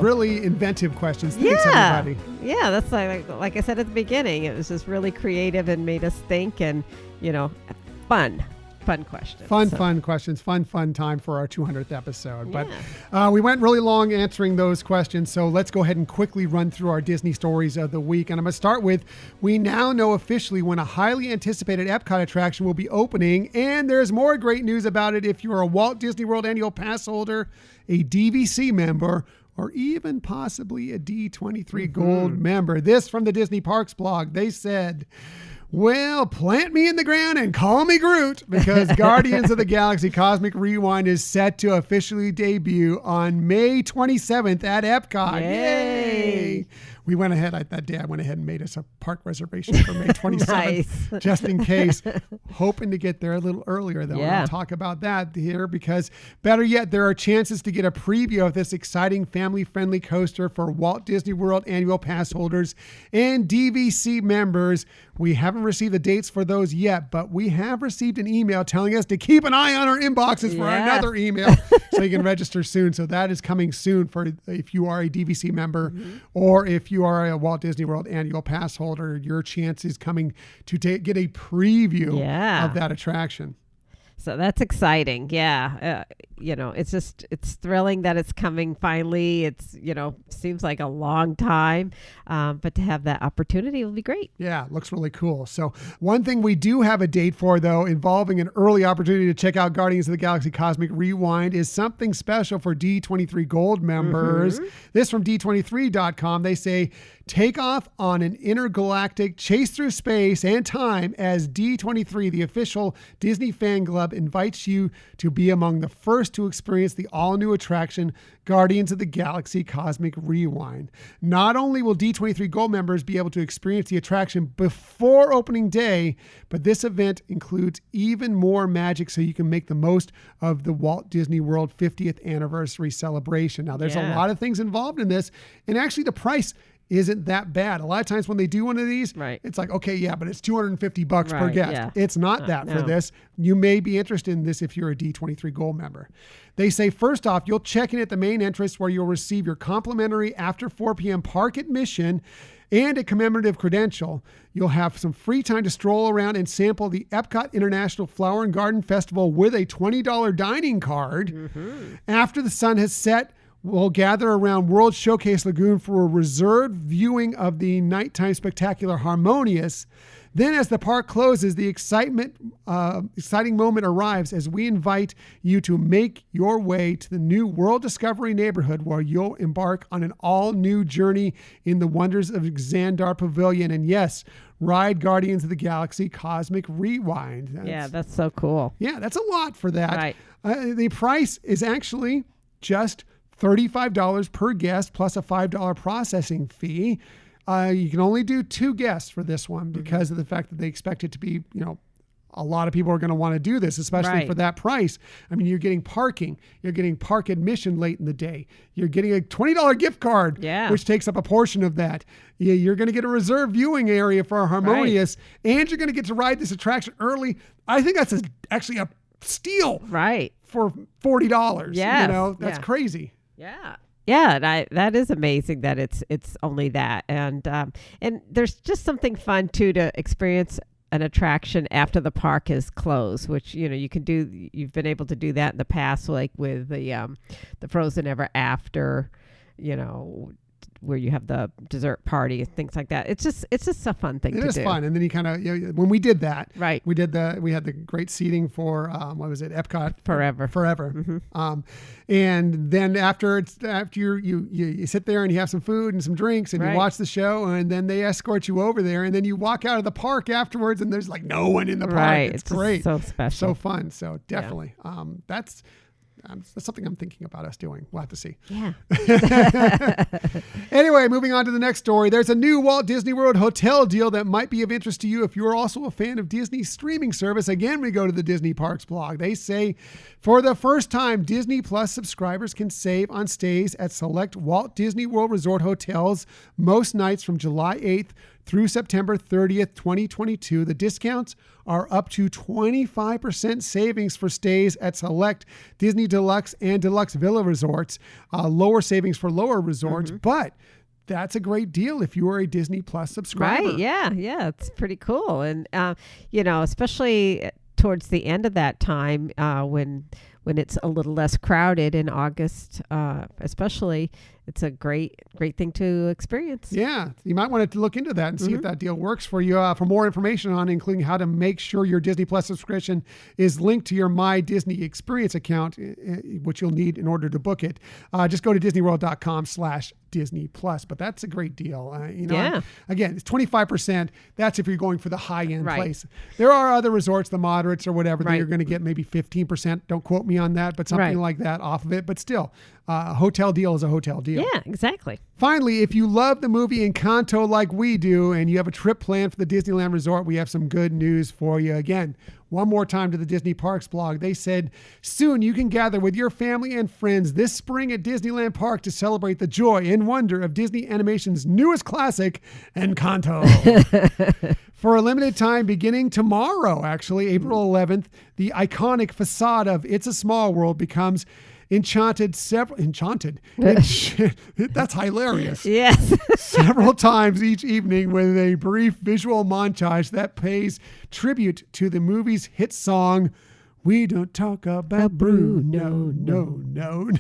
really inventive questions. Thanks, everybody. Yeah, that's like I said at the beginning, it was just really creative and made us think, and fun questions. Fun questions. Fun time for our 200th episode. But we went really long answering those questions, so let's go ahead and quickly run through our Disney stories of the week. And I'm going to start with, we now know officially when a highly anticipated Epcot attraction will be opening, and there's more great news about it if you're a Walt Disney World Annual Pass holder, a DVC member, or even possibly a D23 Gold member. This from the Disney Parks blog. They said, well, plant me in the ground and call me Groot, because Guardians of the Galaxy Cosmic Rewind is set to officially debut on May 27th at Epcot. Yay! We went ahead, that day I went ahead and made us a park reservation for May 27th, just in case, hoping to get there a little earlier, though. I'll talk about that here, because better yet, there are chances to get a preview of this exciting family-friendly coaster for Walt Disney World Annual Pass holders and DVC members. We haven't received the dates for those yet, but we have received an email telling us to keep an eye on our inboxes for another email so you can register soon. So that is coming soon for if you are a DVC member or if you are a Walt Disney World Annual Pass holder, your chance is coming to get a preview of that attraction. So that's exciting. Yeah. It's thrilling that it's coming finally. It's, seems like a long time, but to have that opportunity will be great. Yeah. Looks really cool. So one thing we do have a date for, though, involving an early opportunity to check out Guardians of the Galaxy Cosmic Rewind, is something special for D23 Gold members. This from D23.com. They say, take off on an intergalactic chase through space and time as D23, the official Disney fan club, invites you to be among the first to experience the all-new attraction, Guardians of the Galaxy Cosmic Rewind. Not only will D23 Gold members be able to experience the attraction before opening day, but this event includes even more magic so you can make the most of the Walt Disney World 50th anniversary celebration. Now, there's a lot of things involved in this, and actually the price isn't that bad. A lot of times when they do one of these, it's like, okay, but it's $250 per guest. Yeah. It's not that for this. You may be interested in this if you're a D23 Gold member. They say, first off, you'll check in at the main entrance where you'll receive your complimentary after 4 p.m. park admission and a commemorative credential. You'll have some free time to stroll around and sample the Epcot International Flower and Garden Festival with a $20 dining card. After the sun has set, we'll gather around World Showcase Lagoon for a reserved viewing of the nighttime spectacular Harmonious. Then as the park closes, the exciting moment arrives as we invite you to make your way to the new World Discovery neighborhood, where you'll embark on an all-new journey in the wonders of Xandar Pavilion. And yes, ride Guardians of the Galaxy Cosmic Rewind. That's so cool. Yeah, that's a lot for that. The price is actually just $35 per guest plus a $5 processing fee. You can only do 2 guests for this one because of the fact that they expect it to be, a lot of people are going to want to do this, especially for that price. I mean, you're getting parking, you're getting park admission late in the day, you're getting a $20 gift card, which takes up a portion of that. You're going to get a reserved viewing area for a Harmonious, and you're going to get to ride this attraction early. I think that's actually a steal, for $40. That's crazy. And that is amazing that it's only that, and there's just something fun too to experience an attraction after the park is closed, which you can do. You've been able to do that in the past, like with the Frozen Ever After, where you have the dessert party and things like that. It's just a fun thing to do. It is fun. And then you kind of, when we did that, right, we had the great seating for, what was it? Epcot Forever. Mm-hmm. And then after you sit there and you have some food and some drinks and right. you watch the show, and then they escort you over there, and then you walk out of the park afterwards and there's like no one in the park. Right. It's great. So special. So fun. So definitely, that's something I'm thinking about us doing. We'll have to see. Yeah. Anyway, moving on to the next story. There's a new Walt Disney World hotel deal that might be of interest to you if you're also a fan of Disney's streaming service. Again, we go to the Disney Parks blog. They say, for the first time, Disney Plus subscribers can save on stays at select Walt Disney World Resort hotels most nights from July 8th through September 30th, 2022. The discounts are up to 25% savings for stays at select Disney Deluxe and Deluxe Villa resorts, lower savings for lower resorts, but that's a great deal if you are a Disney Plus subscriber. Right, yeah, it's pretty cool. And, especially towards the end of that time, when it's a little less crowded in August, especially, it's a great thing to experience. Yeah, you might want to look into that and see if that deal works for you. For more information on it, including how to make sure your Disney Plus subscription is linked to your My Disney Experience account, which you'll need in order to book it, just go to disneyworld.com/Disney Plus. But that's a great deal. Again, it's 25%. That's if you're going for the high-end place. There are other resorts, the moderates or whatever, that you're going to get maybe 15%. Don't quote me on that, but something like that off of it. But still, a hotel deal is a hotel deal. Yeah, exactly. Finally, if you love the movie Encanto like we do and you have a trip planned for the Disneyland Resort, we have some good news for you. Again, one more time to the Disney Parks blog. They said, soon you can gather with your family and friends this spring at Disneyland Park to celebrate the joy and wonder of Disney Animation's newest classic, Encanto. For a limited time, beginning tomorrow, actually, April 11th, the iconic facade of It's a Small World becomes enchanted. That's hilarious. Yes. Several times each evening with a brief visual montage that pays tribute to the movie's hit song, We Don't Talk About Bruno. No.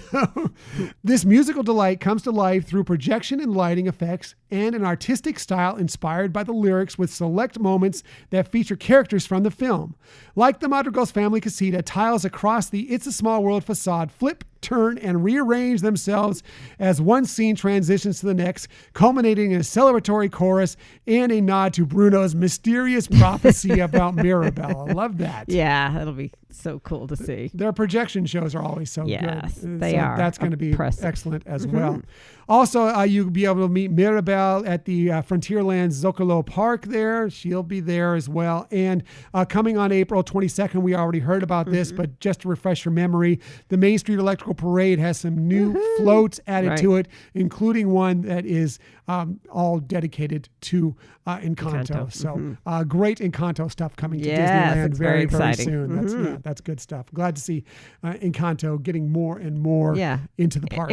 This musical delight comes to life through projection and lighting effects and an artistic style inspired by the lyrics, with select moments that feature characters from the film. Like the Madrigal's family casita, tiles across the It's a Small World facade flip, turn, and rearrange themselves as one scene transitions to the next, culminating in a celebratory chorus and a nod to Bruno's mysterious prophecy about Mirabelle. I love that. Yeah, that'll be so cool to see. Their projection shows are always so good. Yes, they are. That's going to be excellent as Mm-hmm. well. Also, you'll be able to meet Mirabelle at the Frontierland Zocalo Park there. She'll be there as well. And coming on April 22nd, we already heard about this, but just to refresh your memory, the Main Street Electrical Parade has some new floats added to it, including one that is all dedicated to Encanto. So great Encanto stuff coming to Disneyland very, very soon. That's good stuff. Glad to see Encanto getting more and more into the parks.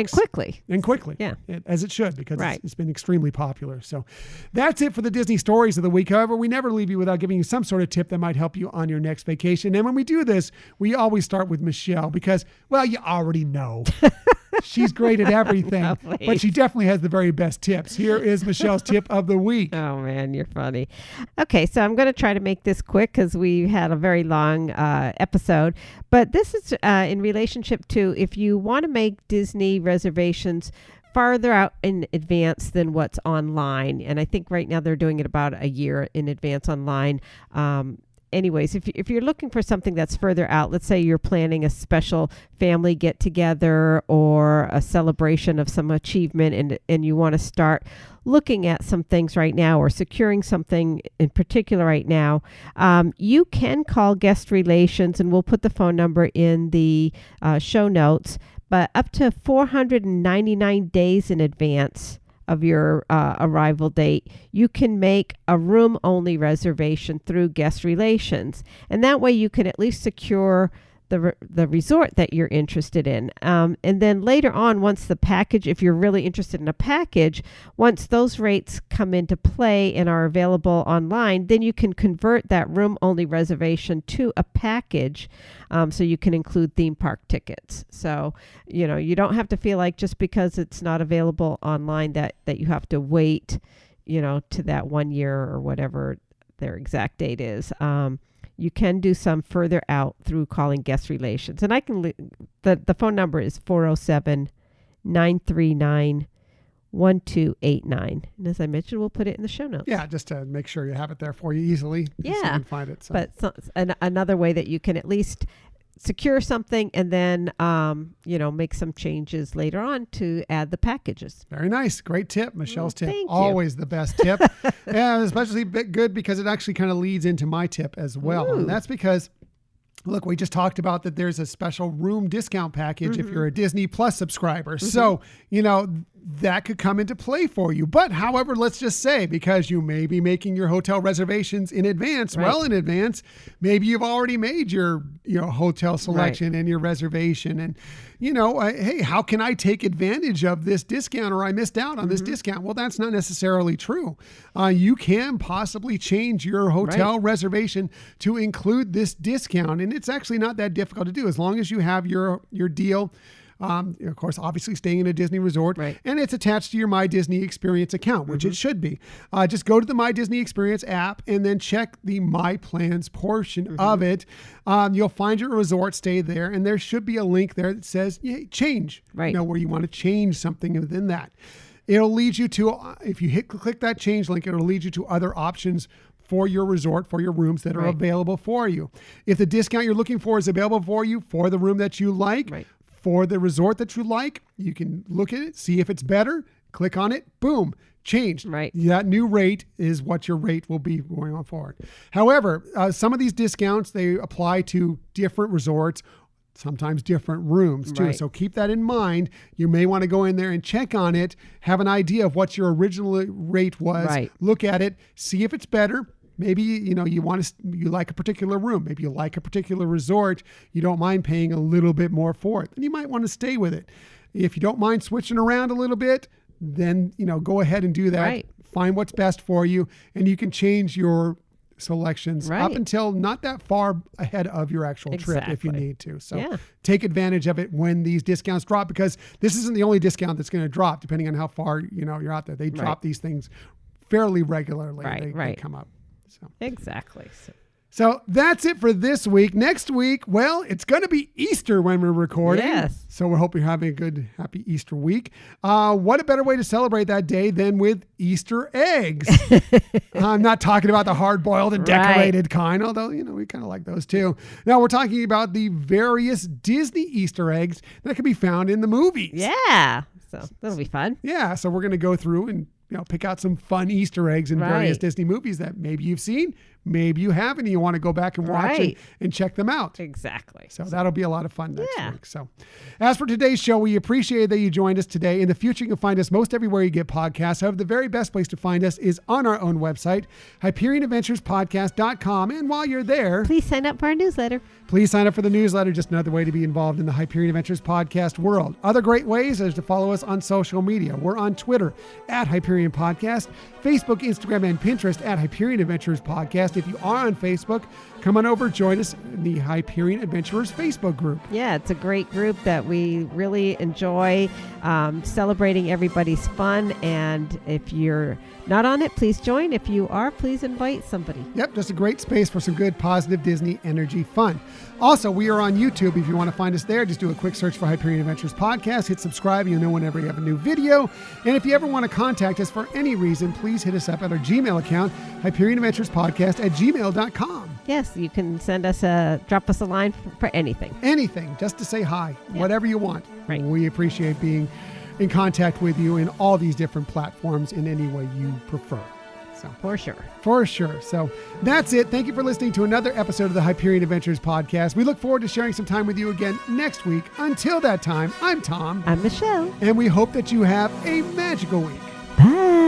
And quickly. Yeah. As it should, because it's been extremely popular. So that's it for the Disney stories of the week. However, we never leave you without giving you some sort of tip that might help you on your next vacation. And when we do this, we always start with Michelle because, well, you already know. She's great at everything, but she definitely has the very best tips. Here is Michelle's tip of the week. Oh, man, you're funny. Okay, so I'm going to try to make this quick because we had a very long episode. But this is in relationship to if you want to make Disney reservations farther out in advance than what's online. And I think right now they're doing it about a year in advance online. Anyways, if you're looking for something that's further out, let's say you're planning a special family get together or a celebration of some achievement and you want to start looking at some things right now or securing something in particular right now, you can call guest relations, and we'll put the phone number in the show notes, but up to 499 days in advance of your arrival date, you can make a room-only reservation through guest relations. And that way you can at least secure the resort that you're interested in. And then later on, once the package, if you're really interested in a package, once those rates come into play and are available online, then you can convert that room-only reservation to a package, so you can include theme park tickets. So, you don't have to feel like just because it's not available online that you have to wait, to that 1 year or whatever their exact date is. You can do some further out through calling guest relations. And I can, the phone number is 407-939-1289. And as I mentioned, we'll put it in the show notes. Yeah, just to make sure you have it there for you easily. Yeah. So you can find it. So. But another way that you can at least secure something and then, make some changes later on to add the packages. Very nice. Great tip. Michelle's tip. Thank you. Always the best tip. Yeah, especially good because it actually kind of leads into my tip as well. Ooh. And that's because, look, we just talked about that there's a special room discount package if you're a Disney Plus subscriber. So, that could come into play for you. But however, let's just say, because you may be making your hotel reservations in advance, well in advance, maybe you've already made your hotel selection and your reservation. And, hey, how can I take advantage of this discount, or I missed out on this discount? Well, that's not necessarily true. You can possibly change your hotel reservation to include this discount. And it's actually not that difficult to do as long as you have your deal. Of course, obviously staying in a Disney resort, and it's attached to your My Disney Experience account, which it should be. Just go to the My Disney Experience app and then check the My Plans portion of it. You'll find your resort stay there, and there should be a link there that says change, where you want to change something within that. It'll lead you to, if you click that change link, it'll lead you to other options for your resort, for your rooms that are available for you. If the discount you're looking for is available for you for the room that you like, for the resort that you like, you can look at it, see if it's better, click on it, boom, changed. That new rate is what your rate will be going on forward. However, some of these discounts, they apply to different resorts, sometimes different rooms too. So keep that in mind. You may want to go in there and check on it, have an idea of what your original rate was, look at it, see if it's better. Maybe, you like a particular room. Maybe you like a particular resort. You don't mind paying a little bit more for it. Then you might want to stay with it. If you don't mind switching around a little bit, then, go ahead and do that. Find what's best for you. And you can change your selections up until not that far ahead of your actual trip if you need to. So take advantage of it when these discounts drop, because this isn't the only discount that's going to drop depending on how far, you're out there. They drop these things fairly regularly. They come up. So. Exactly. So that's it for this week. Next week, well, it's going to be Easter when we're recording. Yes. So we hope you're having a good, happy Easter week. What a better way to celebrate that day than with Easter eggs. I'm not talking about the hard-boiled and decorated kind, although, we kind of like those too. Now we're talking about the various Disney Easter eggs that can be found in the movies. Yeah. So that'll be fun. Yeah. So we're going to go through and pick out some fun Easter eggs in various Disney movies that maybe you've seen, maybe you haven't, and you want to go back and watch and check them out. Exactly. So that'll be a lot of fun next week. So as for today's show, we appreciate that you joined us today. In the future, you can find us most everywhere you get podcasts. However, the very best place to find us is on our own website, HyperionAdventuresPodcast.com. And while you're there, please sign up for our newsletter. Please sign up for the newsletter. Just another way to be involved in the Hyperion Adventures podcast world. Other great ways is to follow us on social media. We're on Twitter at Hyperion Podcast, Facebook, Instagram, and Pinterest at Hyperion Adventures Podcast. If you are on Facebook, come on over, join us in the Hyperion Adventurers Facebook group. Yeah, it's a great group that we really enjoy celebrating everybody's fun. And if you're not on it, please join. If you are, please invite somebody. Yep, just a great space for some good, positive Disney energy fun. Also, we are on YouTube. If you want to find us there, just do a quick search for Hyperion Adventures Podcast. Hit subscribe. You'll know whenever we have a new video. And if you ever want to contact us for any reason, please hit us up at our Gmail account, HyperionAdventuresPodcast@gmail.com. Yes, you can drop us a line for anything. Anything, just to say hi, whatever you want. We appreciate being in contact with you in all these different platforms in any way you prefer. So For sure. So that's it. Thank you for listening to another episode of the Hyperion Adventures podcast. We look forward to sharing some time with you again next week. Until that time, I'm Tom. I'm Michelle. And we hope that you have a magical week. Bye.